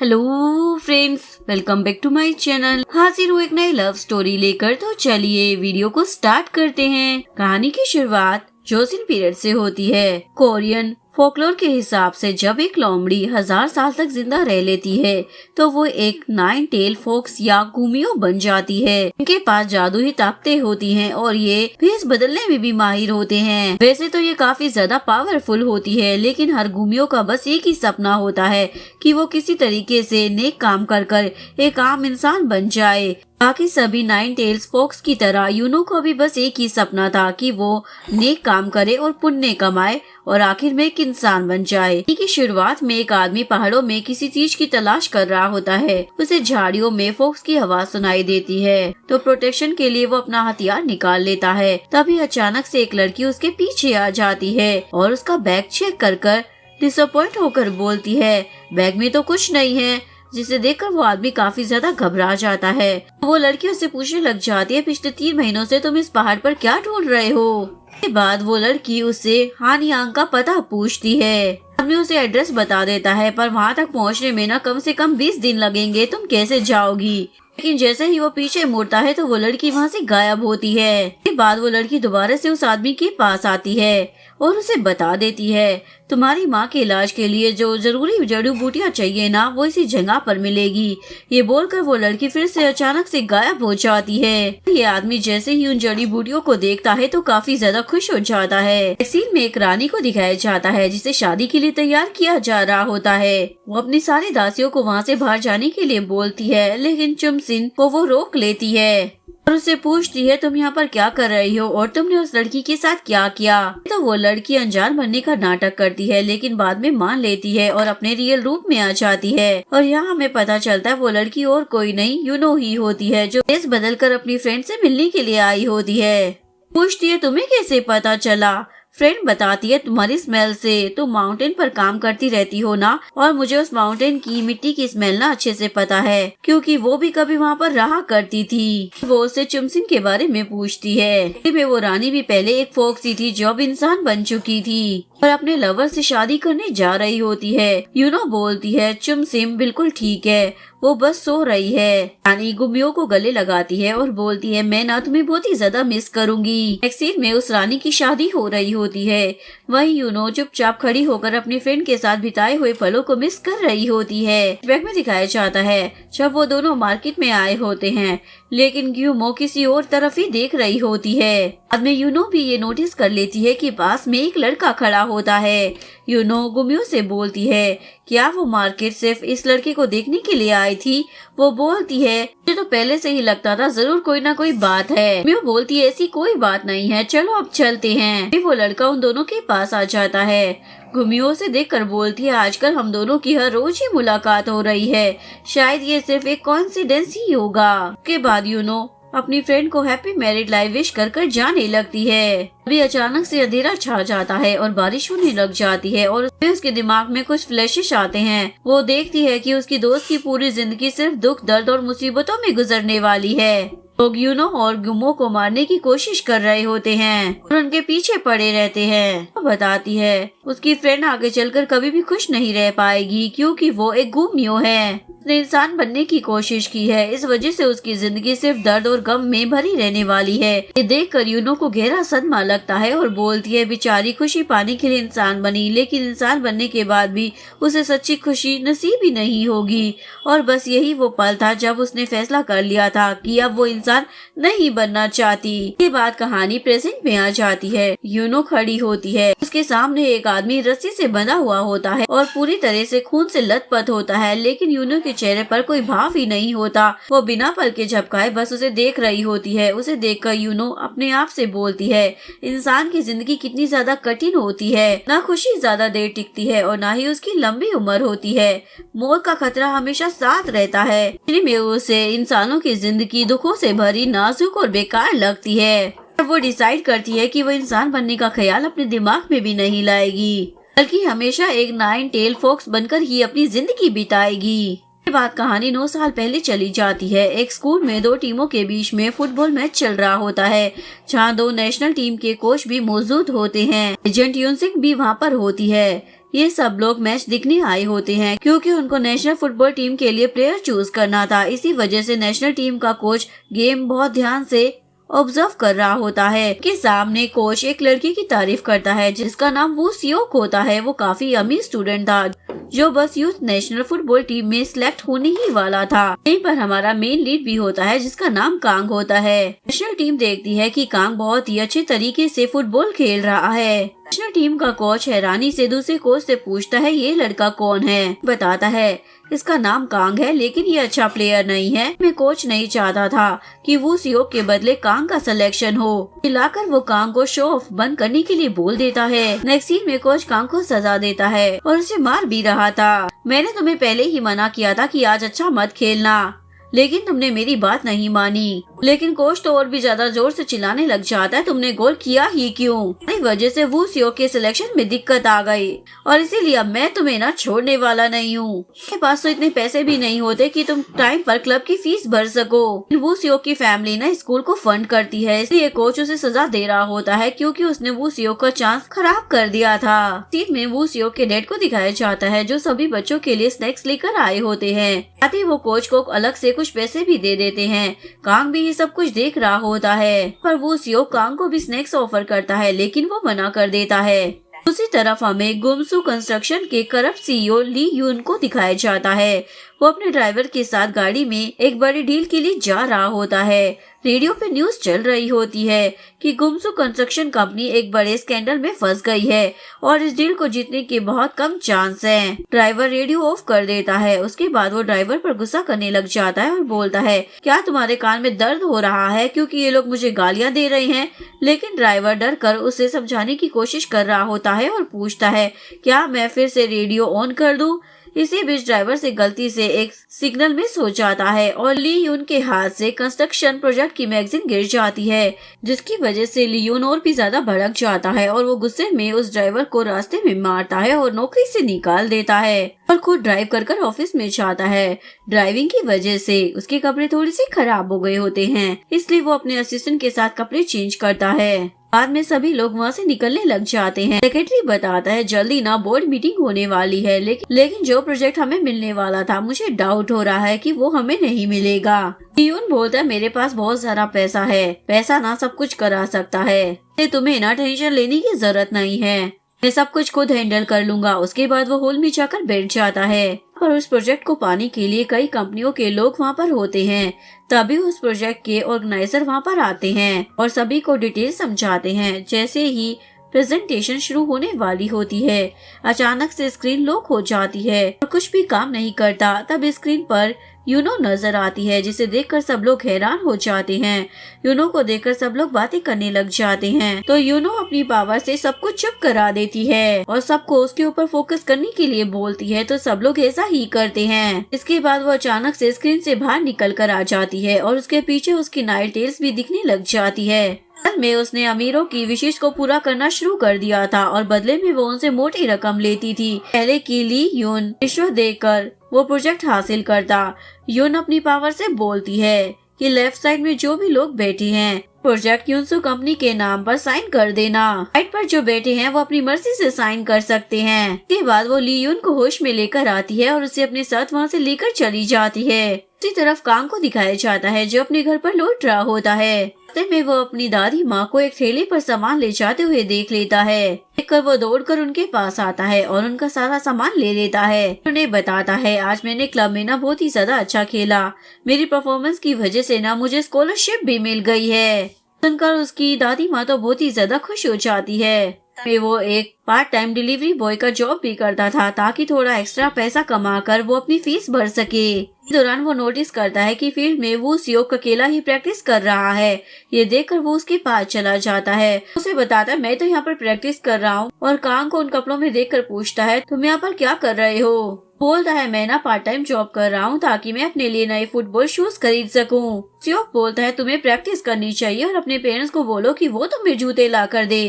Hello friends, welcome back to my channel. हाजिर हूँ एक नई लव स्टोरी लेकर। तो चलिए वीडियो को स्टार्ट करते हैं। कहानी की शुरुआत जोसिन पीरियड से होती है। कोरियन फोकलोर के हिसाब से जब एक लोमड़ी 1000 साल तक जिंदा रह लेती है तो वो एक 9 टेल फॉक्स या गुमियो बन जाती है। इनके पास जादुई ताकतें होती हैं और ये भेष बदलने में भी माहिर होते हैं। वैसे तो ये काफी ज्यादा पावरफुल होती है, लेकिन हर गुमियो का बस एक ही सपना होता है कि वो किसी तरीके से नेक काम कर एक आम इंसान बन जाए। बाकी सभी 9 टेल्स फॉक्स की तरह यूनो को भी बस एक ही सपना था कि वो नेक काम करे और पुण्य कमाए और आखिर में एक इंसान बन जाए। की शुरुआत में एक आदमी पहाड़ों में किसी चीज की तलाश कर रहा होता है। उसे झाड़ियों में फॉक्स की आवाज सुनाई देती है तो प्रोटेक्शन के लिए वो अपना हथियार निकाल लेता है। तभी अचानक से एक लड़की उसके पीछे आ जाती है और उसका बैग चेक कर डिसअपॉइंट होकर बोलती है, बैग में तो कुछ नहीं है। जिसे देखकर वो आदमी काफी ज्यादा घबरा जाता है। वो लड़की उससे पूछने लग जाती है, पिछले 3 महीनों से तुम इस पहाड़ पर क्या ढूंढ रहे हो? के बाद वो लड़की उससे हानियांग का पता पूछती है। आदमी उसे एड्रेस बता देता है, पर वहाँ तक पहुँचने में न कम से कम 20 दिन लगेंगे, तुम कैसे जाओगी? लेकिन जैसे ही वो पीछे मुड़ता है तो वो लड़की वहाँ से गायब होती है। के बाद वो लड़की दोबारा से उस आदमी के पास आती है और उसे बता देती है, तुम्हारी माँ के इलाज के लिए जो जरूरी जड़ी बूटियाँ चाहिए ना, वो इसी जगह पर मिलेगी। ये बोलकर वो लड़की फिर से अचानक से गायब हो जाती है। ये आदमी जैसे ही उन जड़ी बूटियों को देखता है तो काफी ज्यादा खुश हो जाता है। सीन में एक रानी को दिखाया जाता है जिसे शादी के लिए तैयार किया जा रहा होता है। वो अपनी सारी दासियों को वहाँ से बाहर जाने के लिए बोलती है, लेकिन चुमसिन को वो रोक लेती है और उससे पूछती है, तुम यहाँ पर क्या कर रही हो और तुमने उस लड़की के साथ क्या किया? तो वो लड़की अनजान बनने का नाटक करती है, लेकिन बाद में मान लेती है और अपने रियल रूप में आ जाती है। और यहाँ हमें पता चलता है वो लड़की और कोई नहीं यूनो ही होती है, जो भेष बदल कर अपनी फ्रेंड से मिलने के लिए आई होती है। पूछती है, तुम्हें कैसे पता चला? फ्रेंड बताती है, तुम्हारी स्मेल से। तुम माउंटेन पर काम करती रहती हो ना, और मुझे उस माउंटेन की मिट्टी की स्मेल ना अच्छे से पता है, क्योंकि वो भी कभी वहाँ पर रहा करती थी। वो उससे चुमसिन के बारे में पूछती है। में वो रानी भी पहले एक फोक्सी थी जो अब इंसान बन चुकी थी और अपने लवर से शादी करने जा रही होती है। यूनो बोलती है, चुमसिन बिल्कुल ठीक है, वो बस सो रही है। रानी गुमियो को गले लगाती है और बोलती है, मैं ना तुम्हें बहुत ही ज्यादा मिस करूंगी। एक्सीन में उस रानी की शादी हो रही होती है। वहीं यूनो चुपचाप खड़ी होकर अपनी फ्रेंड के साथ बिताए हुए पलों को मिस कर रही होती है। बैग में दिखाया जाता है जब वो दोनों मार्केट में आए होते हैं, लेकिन ग्यूमो किसी और तरफ ही देख रही होती है। बाद में यूनो भी ये नोटिस कर लेती है कि पास में एक लड़का खड़ा होता है। यूनो गुमियो से बोलती है, क्या वो मार्केट सिर्फ इस लड़के को देखने के लिए आई थी? वो बोलती है, मुझे तो पहले से ही लगता था जरूर कोई ना कोई बात है। गुमियो बोलती है, ऐसी कोई बात नहीं है, चलो अब चलते हैं। फिर वो लड़का उन दोनों के पास आ जाता है। गुमियो से देखकर बोलती है, आजकल हम दोनों की हर रोज ही मुलाकात हो रही है, शायद ये सिर्फ एक कोइंसिडेंस ही होगा। उसके बाद यूनो अपनी फ्रेंड को हैप्पी मैरिड लाइफ विश कर जाने लगती है। अभी अचानक से अंधेरा छा जाता है और बारिश होने लग जाती है और उसके दिमाग में कुछ फ्लैशेस आते हैं। वो देखती है कि उसकी दोस्त की पूरी जिंदगी सिर्फ दुख, दर्द और मुसीबतों में गुजरने वाली है। लोग यूनो और गुमो को मारने की कोशिश कर रहे होते हैं और उनके पीछे पड़े रहते हैं। वो बताती है, उसकी फ्रेंड आगे चलकर कभी भी खुश नहीं रह पाएगी, क्योंकि वो एक गुमियो है। उसने इंसान बनने की कोशिश की है, इस वजह से उसकी जिंदगी सिर्फ दर्द और गम में भरी रहने वाली है। ये देखकर यूनो को गहरा सदमा लगता है और बोलती है, बेचारी खुशी पाने के लिए इंसान बनी, लेकिन इंसान बनने के बाद भी उसे सच्ची खुशी नसीब ही नहीं होगी। और बस यही वो पल था जब उसने फैसला कर लिया था कि अब वो इंसान नहीं बनना चाहती। ये बात कहानी प्रेजेंट में आ जाती है। यूनो खड़ी होती है, उसके सामने एक आदमी रस्सी से बंधा हुआ होता है और पूरी तरह से खून से लथपथ होता है, लेकिन यूनो के चेहरे पर कोई भाव ही नहीं होता। वो बिना पल के झपकाए बस उसे देख रही होती है। उसे देखकर यूनो अपने आप से बोलती है, इंसान की जिंदगी कितनी ज्यादा कठिन होती है, ना खुशी ज्यादा देर टिकती है और ना ही उसकी लंबी उम्र होती है। मौत का खतरा हमेशा साथ रहता है। में उसे इंसानों की जिंदगी दुखों से भरी, नाजुक और बेकार लगती है। वो डिसाइड करती है कि वो इंसान बनने का ख्याल अपने दिमाग में भी नहीं लाएगी, बल्कि हमेशा एक 9 टेल फॉक्स बनकर ही अपनी जिंदगी बिताएगी। ये बात कहानी 9 साल पहले चली जाती है। एक स्कूल में 2 टीमों के बीच में फुटबॉल मैच चल रहा होता है, जहां 2 नेशनल टीम के कोच भी मौजूद होते हैं। एजेंट यूनसिक भी वहां पर होती है। ये सब लोग मैच देखने आए होते हैं क्योंकि उनको नेशनल फुटबॉल टीम के लिए प्लेयर चूज करना था। इसी वजह से नेशनल टीम का कोच गेम बहुत ध्यान से ऑब्जर्व कर रहा होता है कि सामने कोच एक लड़की की तारीफ करता है जिसका नाम वू सियोक होता है। वो काफी अमीर स्टूडेंट था जो बस यूथ नेशनल फुटबॉल टीम में सिलेक्ट होने ही वाला था। यहीं पर हमारा मेन लीड भी होता है जिसका नाम कांग होता है। नेशनल टीम देखती है कि कांग बहुत ही अच्छे तरीके से फुटबॉल खेल रहा है। नेशनल टीम का कोच हैरानी से दूसरे कोच से पूछता है ये लड़का कौन है। बताता है इसका नाम कांग है लेकिन ये अच्छा प्लेयर नहीं है। मैं कोच नहीं चाहता था कि वो सियोक के बदले कांग का सिलेक्शन हो। मिलाकर वो कांग को शो ऑफ बंद करने के लिए बोल देता है। नेक्स्ट सीन में कोच कांग को सजा देता है और उसे मार भी रहा था। मैंने तुम्हें पहले ही मना किया था कि आज अच्छा मत खेलना, लेकिन तुमने मेरी बात नहीं मानी। लेकिन कोच तो और भी ज्यादा जोर से चिल्लाने लग जाता है तुमने गोल किया ही क्यों। इस वजह से वू सियोक के सिलेक्शन में दिक्कत आ गई और इसीलिए अब मैं तुम्हें ना छोड़ने वाला नहीं हूँ। मेरे पास तो इतने पैसे भी नहीं होते कि तुम टाइम पर क्लब की फीस भर सको। वू सियोक की फैमिली ना स्कूल को फंड करती है, इसलिए कोच उसे सजा दे रहा होता है क्योंकि उसने वू सियोक का चांस खराब कर दिया था। सीन में वू सियोक के डैड को दिखाया जाता है जो सभी बच्चों के लिए स्नैक्स लेकर आए होते हैं। साथ ही वो कोच को अलग से कुछ पैसे भी दे देते हैं। कांग भी ये सब कुछ देख रहा होता है पर वो सियोक कांग को भी स्नैक्स ऑफर करता है लेकिन वो मना कर देता है। दूसरी तरफ हमें गुमसू कंस्ट्रक्शन के करप्ट सीईओ ली यून को दिखाया जाता है। वो अपने ड्राइवर के साथ गाड़ी में एक बड़ी डील के लिए जा रहा होता है। रेडियो पे न्यूज चल रही होती है कि गुमसू कंस्ट्रक्शन कंपनी एक बड़े स्कैंडल में फंस गई है और इस डील को जीतने के बहुत कम चांस हैं। ड्राइवर रेडियो ऑफ कर देता है। उसके बाद वो ड्राइवर पर गुस्सा करने लग जाता है और बोलता है क्या तुम्हारे कान में दर्द हो रहा है क्योंकि ये लोग मुझे गालियां दे रहे हैं। लेकिन ड्राइवर डर कर उसे समझाने की कोशिश कर रहा होता है और पूछता है क्या मैं फिर से रेडियो ऑन कर दूं। इसी बीच ड्राइवर से गलती से एक सिग्नल मिस हो जाता है और ली यून के हाथ से कंस्ट्रक्शन प्रोजेक्ट की मैगजीन गिर जाती है जिसकी वजह से ली यून और भी ज्यादा भड़क जाता है और वो गुस्से में उस ड्राइवर को रास्ते में मारता है और नौकरी से निकाल देता है और खुद ड्राइव कर ऑफिस में जाता है। ड्राइविंग की वजह से उसके कपड़े थोड़े से खराब हो गए होते हैं इसलिए वो अपने असिस्टेंट के साथ कपड़े चेंज करता है। बाद में सभी लोग वहाँ से निकलने लग जाते हैं। सेक्रेटरी बताता है जल्दी ना बोर्ड मीटिंग होने वाली है लेकिन जो प्रोजेक्ट हमें मिलने वाला था मुझे डाउट हो रहा है कि वो हमें नहीं मिलेगा। यून बोलता है मेरे पास बहुत सारा पैसा है, पैसा ना सब कुछ करा सकता है, तुम्हें ना टेंशन लेने की जरूरत नहीं है, मैं सब कुछ खुद हैंडल कर लूंगा। उसके बाद वो हॉल में जाकर बैठ जाता है और उस प्रोजेक्ट को पाने के लिए कई कंपनियों के लोग वहाँ पर होते हैं। तभी उस प्रोजेक्ट के ऑर्गेनाइजर वहाँ पर आते हैं और सभी को डिटेल समझाते हैं। जैसे ही प्रेजेंटेशन शुरू होने वाली होती है अचानक से स्क्रीन लॉक हो जाती है और कुछ भी काम नहीं करता। तब स्क्रीन पर यूनो नजर आती है जिसे देखकर सब लोग हैरान हो जाते हैं। यूनो को देखकर सब लोग बातें करने लग जाते हैं तो यूनो अपनी पावर से सब कुछ चुप करा देती है और सबको उसके ऊपर फोकस करने के लिए बोलती है तो सब लोग ऐसा ही करते हैं। इसके बाद वो अचानक से स्क्रीन से बाहर निकल कर आ जाती है और उसके पीछे उसकी नाइल टेल्स भी दिखने लग जाती है। में उसने अमीरों की विशेष को पूरा करना शुरू कर दिया था और बदले में वो उनसे मोटी रकम लेती थी। पहले की ली यून रिश्वत देकर वो प्रोजेक्ट हासिल करता। यून अपनी पावर से बोलती है कि लेफ्ट साइड में जो भी लोग बैठे हैं प्रोजेक्ट यूनसू कंपनी के नाम पर साइन कर देना। राइट पर जो बैठे हैं वो अपनी मर्जी से साइन कर सकते हैं। इसके बाद वो ली यून को होश में लेकर आती है और उसे अपने साथ वहाँ से लेकर चली जाती है। दूसरी तरफ कांग को दिखाया जाता है जो अपने घर पर लौट रहा होता है। रास्ते में वो अपनी दादी माँ को एक ठेले पर सामान ले जाते हुए देख लेता है। देखकर वो दौड़कर उनके पास आता है और उनका सारा सामान ले लेता है। उन्हें बताता है आज मैंने क्लब में ना बहुत ही ज्यादा अच्छा खेला, मेरी परफॉर्मेंस की वजह से ना मुझे स्कॉलरशिप भी मिल गई है। सुनकर उसकी दादी माँ तो बहुत ही ज्यादा खुश हो जाती है। वो एक पार्ट टाइम डिलीवरी बॉय का जॉब भी करता था ताकि थोड़ा एक्स्ट्रा पैसा कमाकर वो अपनी फीस भर सके। इस दौरान वो नोटिस करता है कि फील्ड में वो सियोक अकेला ही प्रैक्टिस कर रहा है। ये देखकर वो उसके पास चला जाता है। उसे बताता है मैं तो यहाँ पर प्रैक्टिस कर रहा हूँ और कांग को उन कपड़ों में देखकर पूछता है तुम यहाँ पर क्या कर रहे हो। बोलता है मैं ना पार्ट टाइम जॉब कर रहा हूँ ताकि मैं अपने लिए नए फुटबॉल शूज खरीद सकूं। सियोक बोलता है तुम्हें प्रैक्टिस करनी चाहिए और अपने पेरेंट्स को बोलो कि वो तुम्हें जूते ला कर दे।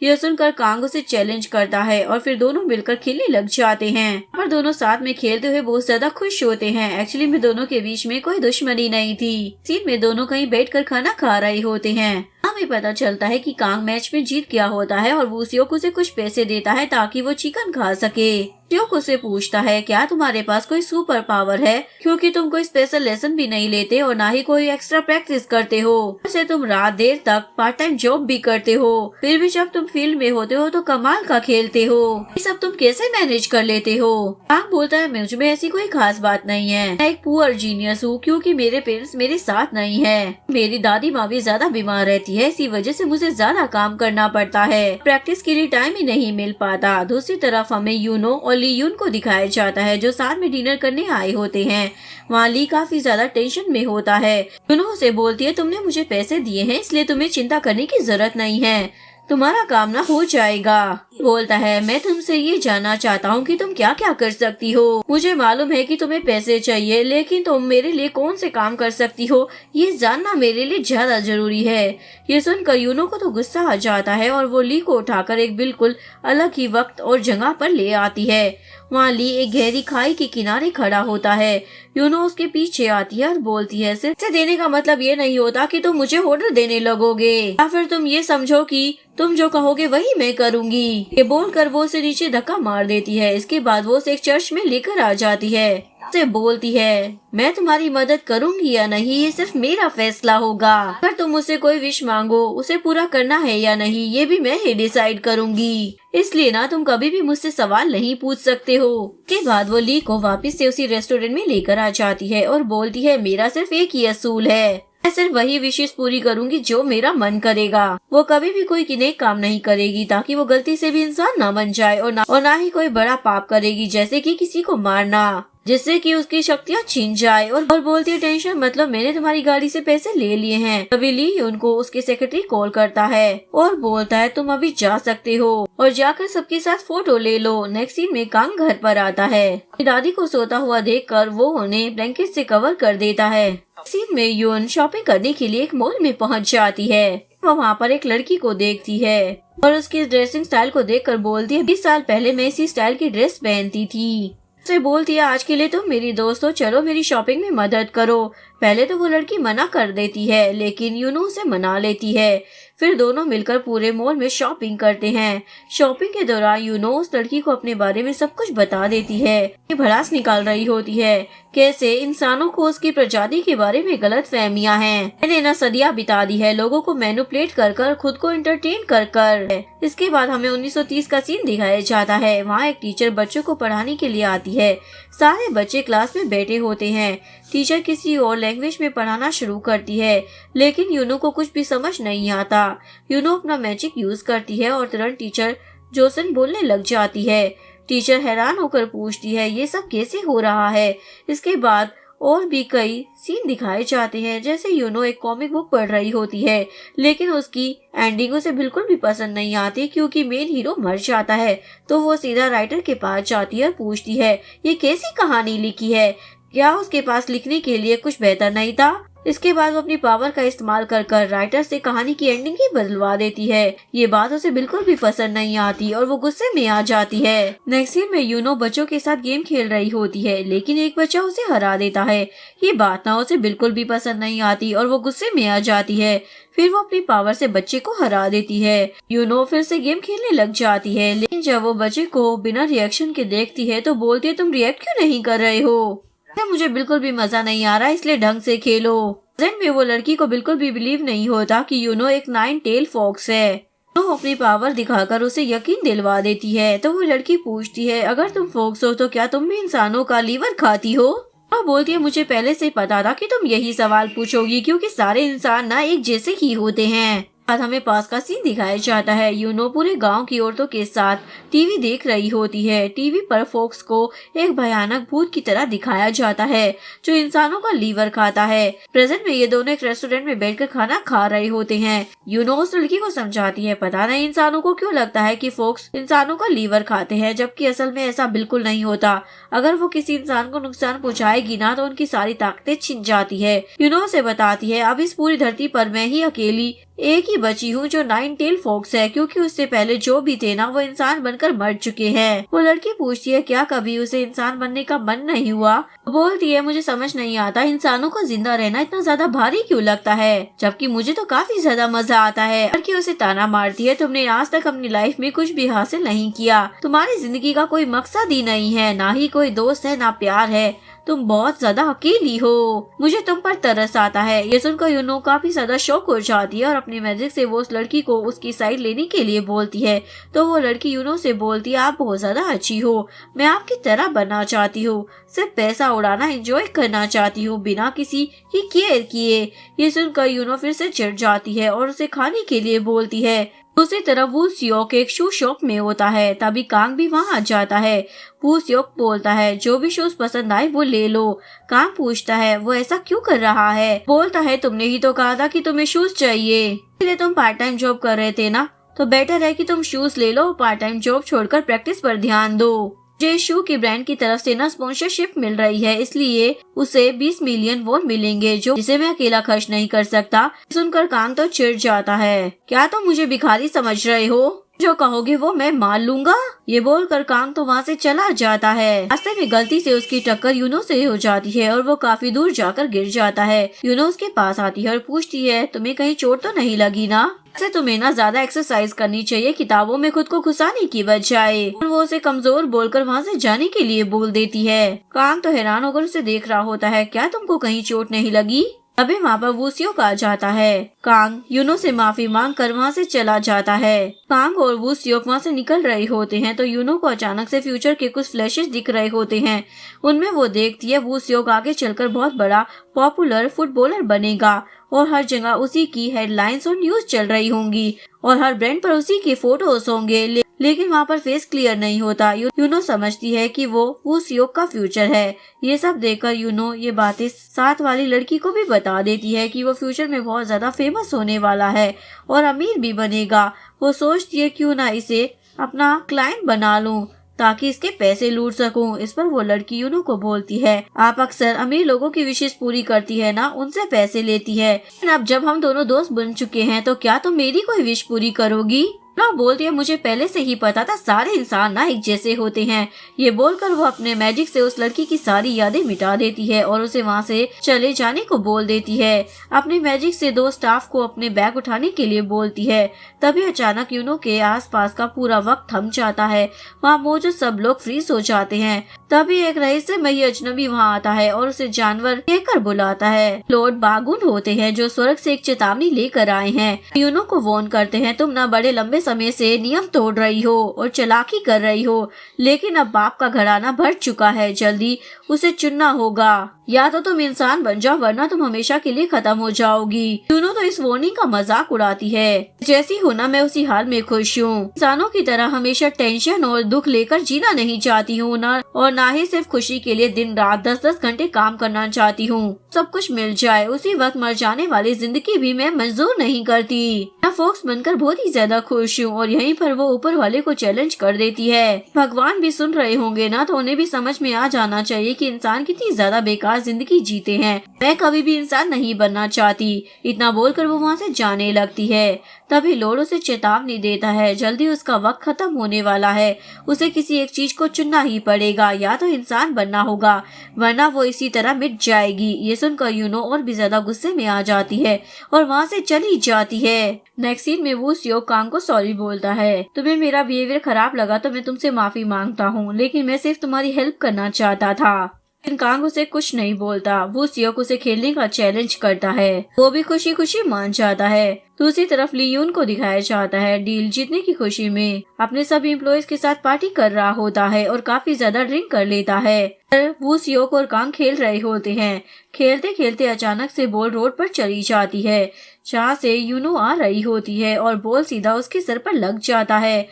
यह सुनकर कांग उसे चैलेंज करता है और फिर दोनों मिलकर खेलने लग जाते हैं। पर दोनों साथ में खेलते हुए बहुत ज्यादा खुश होते हैं। एक्चुअली में दोनों के बीच में कोई दुश्मनी नहीं थी। सीन में दोनों कहीं बैठकर खाना खा रहे होते हैं। हमें पता चलता है कि कांग मैच में जीत गया होता है और वो सियोक उसे कुछ पैसे देता है ताकि वो चिकन खा सके। सियोक उसे पूछता है क्या तुम्हारे पास कोई सुपर पावर है, क्योंकि तुम कोई स्पेशल लेसन भी नहीं लेते और ना ही कोई एक्स्ट्रा प्रैक्टिस करते हो। वैसे तुम रात देर तक पार्ट टाइम जॉब भी करते हो, फिर भी जब तुम फील्ड में होते हो तो कमाल का खेलते हो। ये सब तुम कैसे मैनेज कर लेते हो? कांग बोलता है मुझ में ऐसी कोई खास बात नहीं है, मैं एक पुअर जीनियस हूँ क्योंकि मेरे पेरेंट्स मेरे साथ नहीं है। मेरी दादी माँ भी ज्यादा बीमार रहती है, इसी वजह से मुझे ज्यादा काम करना पड़ता है, प्रैक्टिस के लिए टाइम ही नहीं मिल पाता। दूसरी तरफ हमें यूनो और ली यून को दिखाया जाता है जो साथ में डिनर करने आए होते हैं। वहाँ ली काफी ज्यादा टेंशन में होता है। यूनो उसे बोलती है तुमने मुझे पैसे दिए हैं इसलिए तुम्हें चिंता करने की जरूरत नहीं है, तुम्हारा काम ना हो जाएगा। बोलता है मैं तुमसे ये जानना चाहता हूँ कि तुम क्या क्या कर सकती हो। मुझे मालूम है कि तुम्हें पैसे चाहिए, लेकिन तुम मेरे लिए कौन से काम कर सकती हो ये जानना मेरे लिए ज्यादा जरूरी है। ये सुनकर यूनो को तो गुस्सा आ जाता है और वो ली को उठाकर एक बिल्कुल अलग ही वक्त और जगह पर ले आती है। वहाँ ली एक गहरी खाई के किनारे खड़ा होता है। यूनो उसके पीछे आती है और बोलती है सिर्फ देने का मतलब ये नहीं होता कि तुम मुझे ऑर्डर देने लगोगे या फिर तुम ये समझो कि तुम जो कहोगे वही मैं करूँगी। ये बोलकर वो उसे नीचे धक्का मार देती है। इसके बाद वो उसे एक चर्च में लेकर आ जाती है, से बोलती है मैं तुम्हारी मदद करूंगी या नहीं ये सिर्फ मेरा फैसला होगा। अगर तुम मुझसे कोई विश मांगो उसे पूरा करना है या नहीं ये भी मैं ही डिसाइड करूंगी, इसलिए ना तुम कभी भी मुझसे सवाल नहीं पूछ सकते हो। के बाद वो ली को वापस से उसी रेस्टोरेंट में लेकर आ जाती है और बोलती है मेरा सिर्फ एक ही असूल है, मैं सिर्फ वही विशेष पूरी करूंगी जो मेरा मन करेगा। वो कभी भी कोई नेक काम नहीं करेगी ताकि वो गलती से भी इंसान ना बन जाए और ना ही कोई बड़ा पाप करेगी जैसे कि किसी को मारना जिससे कि उसकी शक्तियाँ छीन जाए। और बोलती है टेंशन मतलब मैंने तुम्हारी गाड़ी से पैसे ले लिए हैं। तभी ली उनको उसके सेक्रेटरी कॉल करता है और बोलता है तुम अभी जा सकते हो और जाकर सबके साथ फोटो ले लो। नेक्स्ट सीन में कांग घर पर आता है। दादी को सोता हुआ देखकर वो उन्हें ब्लैंकेट से कवर कर देता है। सीन में यून शॉपिंग करने के लिए एक मॉल में पहुंच जाती है। वो वहाँ पर एक लड़की को देखती है और उसकी ड्रेसिंग स्टाइल को देखकर बोलती है 20 साल पहले मैं इसी स्टाइल की ड्रेस पहनती थी। उसे बोलती है आज के लिए तुम मेरी दोस्त हो, चलो मेरी शॉपिंग में मदद करो। पहले तो वो लड़की मना कर देती है लेकिन यूनो उसे मना लेती है। फिर दोनों मिलकर पूरे मॉल में शॉपिंग करते हैं। शॉपिंग के दौरान यूनो उस लड़की को अपने बारे में सब कुछ बता देती है। ये भड़ास निकाल रही होती है कैसे इंसानों को उसकी प्रजाति के बारे में गलत फहमियाँ हैं। मैंने ना सदियां बिता दी है लोगों को मैनिपुलेट कर कर खुद को एंटरटेन कर कर। इसके बाद हमें 1930 का सीन दिखाया जाता है। वहाँ एक टीचर बच्चों को पढ़ाने के लिए आती है। सारे बच्चे क्लास में बैठे होते हैं। टीचर किसी और लैंग्वेज में पढ़ाना शुरू करती है लेकिन यूनो को कुछ भी समझ नहीं आता। यूनो अपना मैजिक यूज करती है और तुरंत टीचर जोसन बोलने लग जाती है। टीचर हैरान होकर पूछती है ये सब कैसे हो रहा है। इसके बाद और भी कई सीन दिखाए जाते हैं जैसे यूनो एक कॉमिक बुक पढ़ रही होती है लेकिन उसकी एंडिंग उसे बिल्कुल भी पसंद नहीं आती क्योंकि मेन हीरो मर जाता है। तो वो सीधा राइटर के पास जाती है और पूछती है ये कैसी कहानी लिखी है, क्या उसके पास लिखने के लिए कुछ बेहतर नहीं था। इसके बाद वो अपनी पावर का इस्तेमाल कर कर राइटर से कहानी की एंडिंग ही बदलवा देती है। ये बात उसे बिल्कुल भी पसंद नहीं आती और वो गुस्से में आ जाती है। नेक्स्ट सीन में यूनो बच्चों के साथ गेम खेल रही होती है लेकिन एक बच्चा उसे हरा देता है। ये बात ना उसे बिल्कुल भी पसंद नहीं आती और वो गुस्से में आ जाती है। फिर वो अपनी पावर से बच्चे को हरा देती है। यूनो फिर से गेम खेलने लग जाती है लेकिन जब वो बच्चे को बिना रिएक्शन के देखती है तो बोलती है तुम रिएक्ट क्यों नहीं कर रहे हो, मुझे बिल्कुल भी मजा नहीं आ रहा इसलिए ढंग से खेलो। में वो लड़की को बिल्कुल भी बिलीव नहीं होता कि यूनो एक 9 टेल फॉक्स है। तो अपनी पावर दिखाकर उसे यकीन दिलवा देती है। तो वो लड़की पूछती है अगर तुम फॉक्स हो तो क्या तुम भी इंसानों का लीवर खाती हो। वो बोलती है मुझे पहले से पता था कि तुम यही सवाल पूछोगी क्योंकि सारे इंसान ना एक जैसे ही होते हैं। बाद हमें पास का सीन दिखाया जाता है। यूनो पूरे गांव की औरतों के साथ टीवी देख रही होती है। टीवी पर फॉक्स को एक भयानक भूत की तरह दिखाया जाता है जो इंसानों का लीवर खाता है। प्रेजेंट में ये दोनों एक रेस्टोरेंट में बैठकर खाना खा रहे होते हैं। यूनो उस लड़की को समझाती है पता नहीं इंसानों को क्यों लगता है कि फॉक्स इंसानों का लीवर खाते हैं जबकि असल में ऐसा बिल्कुल नहीं होता। अगर वो किसी इंसान को नुकसान पहुँचाएगी ना तो उनकी सारी ताकतें छिन जाती है। यूनो से बताती है अब इस पूरी धरती पर मैं ही अकेली एक ही बची हूँ जो नाइन टेल फॉक्स है, क्योंकि उससे पहले जो भी थे ना वो इंसान बनकर मर चुके हैं। वो लड़की पूछती है क्या कभी उसे इंसान बनने का मन नहीं हुआ। बोलती है मुझे समझ नहीं आता इंसानों को जिंदा रहना इतना ज्यादा भारी क्यों लगता है, जबकि मुझे तो काफी ज्यादा मजा आता है। लड़की उसे ताना मारती है तुमने आज तक अपनी लाइफ में कुछ भी हासिल नहीं किया, तुम्हारी जिंदगी का कोई मकसद ही नहीं है, ना ही कोई दोस्त है ना प्यार है, तुम बहुत ज्यादा अकेली हो, मुझे तुम पर तरस आता है। ये सुनकर यूनो काफी ज्यादा शौक हो जाती है और अपनी मैजिक से वो उस लड़की को उसकी साइड लेने के लिए बोलती है। तो वो लड़की यूनो से बोलती है आप बहुत ज्यादा अच्छी हो, मैं आपकी तरह बनना चाहती हूँ, सिर्फ पैसा उड़ाना एंजॉय करना चाहती हूँ बिना किसी की केयर किए। ये सुनकर यूनो फिर से चिढ़ जाती है और उसे खाने के लिए बोलती है। दूसरी तरफ वू सियोक एक शू शॉप में होता है, तभी कांग भी वहाँ आ जाता है। वू सियोक बोलता है जो भी शूज पसंद आए वो ले लो। कांग पूछता है वो ऐसा क्यों कर रहा है। बोलता है तुमने ही तो कहा था कि तुम्हें शूज चाहिए, इसलिए तुम पार्ट टाइम जॉब कर रहे थे ना, तो बेटर है कि तुम शूज ले लो, पार्ट टाइम जॉब छोड़कर प्रैक्टिस पर ध्यान दो। मुझे शू की ब्रांड की तरफ से ना स्पॉन्सरशिप मिल रही है, इसलिए उसे 20 मिलियन वॉन मिलेंगे जो जिसे मैं अकेला खर्च नहीं कर सकता। सुनकर कांग तो चिढ़ जाता है, क्या तुम मुझे भिखारी समझ रहे हो, जो कहोगे वो मैं मान लूंगा। ये बोलकर कांग तो वहाँ से चला जाता है। रास्ते में गलती से उसकी टक्कर यूनो से हो जाती है और वो काफी दूर जाकर गिर जाता है। यूनो उसके पास आती है और पूछती है तुम्हें कहीं चोट तो नहीं लगी ना, ऐसे तुम्हें ना ज्यादा एक्सरसाइज करनी चाहिए किताबों में खुद को घुसाने की बजाय। और वो उसे कमजोर बोलकर वहाँ से जाने के लिए बोल देती है। कांग तो हैरान होकर उसे देख रहा होता है, क्या तुमको कहीं चोट नहीं लगी। अभी वहाँ पर वू सियोक आ जाता है। कांग यूनो से माफी मांग कर वहाँ से चला जाता है। कांग और वू सियोक वहाँ से निकल रहे होते हैं तो यूनो को अचानक से फ्यूचर के कुछ फ्लैशेस दिख रहे होते हैं। उनमें वो देखती है वू सियोक आगे चलकर बहुत बड़ा पॉपुलर फुटबॉलर बनेगा और हर जगह उसी की हेडलाइंस और न्यूज चल रही होंगी और हर ब्रांड पर उसी के फोटोज होंगे, लेकिन वहाँ पर फेस क्लियर नहीं होता। यूनो समझती है कि वो वू सियोक का फ्यूचर है। ये सब देखकर यूनो ये बातें साथ वाली लड़की को भी बता देती है कि वो फ्यूचर में बहुत ज्यादा फेमस होने वाला है और अमीर भी बनेगा। वो सोचती है क्यों ना इसे अपना क्लाइंट बना लूं ताकि इसके पैसे लूट सकूं। इस पर वो लड़की यूनो को बोलती है आप अक्सर अमीर लोगों की विशेष पूरी करती है ना, उनसे पैसे लेती है, लेकिन अब जब हम दोनों दोस्त बन चुके हैं तो क्या तुम मेरी कोई विश पूरी करोगी। ना बोलती है मुझे पहले से ही पता था सारे इंसान ना एक जैसे होते हैं। ये बोलकर वो अपने मैजिक से उस लड़की की सारी यादें मिटा देती है और उसे वहाँ से चले जाने को बोल देती है। अपने मैजिक से दो स्टाफ को अपने बैग उठाने के लिए बोलती है। तभी अचानक यूनो के आसपास का पूरा वक्त थम जाता है, वहाँ मौजूद सब लोग फ्रीज हो जाते हैं। तभी एक रहस्यमयी अजनबी वहाँ आता है और उसे जानवर कहकर बुलाता है। लॉर्ड बागुन होते हैं जो स्वर्ग से एक चेतावनी लेकर आए हैं। यूनो को वार्न करते हैं तुम ना बड़े लंबे समय से नियम तोड़ रही हो और चालाकी कर रही हो, लेकिन अब बाप का घराना भर चुका है, जल्दी उसे चुनना होगा, या तो तुम इंसान बन जाओ वरना तुम हमेशा के लिए खत्म हो जाओगी। यूनो तो इस वार्निंग का मजाक उड़ाती है, जैसी हो ना मैं उसी हाल में खुश हूँ, इंसानों की तरह हमेशा टेंशन और दुख लेकर जीना नहीं चाहती हूँ ना ही सिर्फ खुशी के लिए दिन रात 10-10 घंटे काम करना चाहती हूँ। सब कुछ मिल जाए उसी वक्त मर जाने वाली जिंदगी भी मैं मंजूर नहीं करती। मैं फॉक्स बनकर बहुत ही ज्यादा खुश हूँ। और यहीं पर वो ऊपर वाले को चैलेंज कर देती है। भगवान भी सुन रहे होंगे ना, तो उन्हें भी समझ में आ जाना चाहिए कि इंसान कितनी ज्यादा बेकार जिंदगी जीते हैं। मैं कभी भी इंसान नहीं बनना चाहती। इतना बोलकर वो वहाँ से जाने लगती है। तभी लॉर्ड उसे चेतावनी देता है, जल्दी उसका वक्त खत्म होने वाला है, उसे किसी एक चीज को चुनना ही पड़ेगा, या तो इंसान बनना होगा वरना वो इसी तरह मिट जाएगी। ये सुनकर यूनो और भी ज्यादा गुस्से में आ जाती है और वहाँ से चली जाती है। नेक्स्ट सीन में वू सियोक कांग को सॉरी बोलता है, तुम्हें मेरा बिहेवियर खराब लगा तो मैं तुमसे माफी मांगता हूँ, लेकिन मैं सिर्फ तुम्हारी हेल्प करना चाहता था। लेकिन कांग उसे कुछ नहीं बोलता। वू सियोक उसे खेलने का चैलेंज करता है, वो भी खुशी खुशी मान जाता है। दूसरी तरफ लियून को दिखाया जाता है डील जीतने की खुशी में अपने सभी एम्प्लॉयज के साथ पार्टी कर रहा होता है और काफी ज्यादा ड्रिंक कर लेता है। वू सियोक और कांग खेल रहे होते हैं। खेलते खेलते अचानक से बॉल रोड पर चली जाती है, जहाँ से यूनो आ रही होती है और बॉल सीधा उसके सर पर लग जाता है।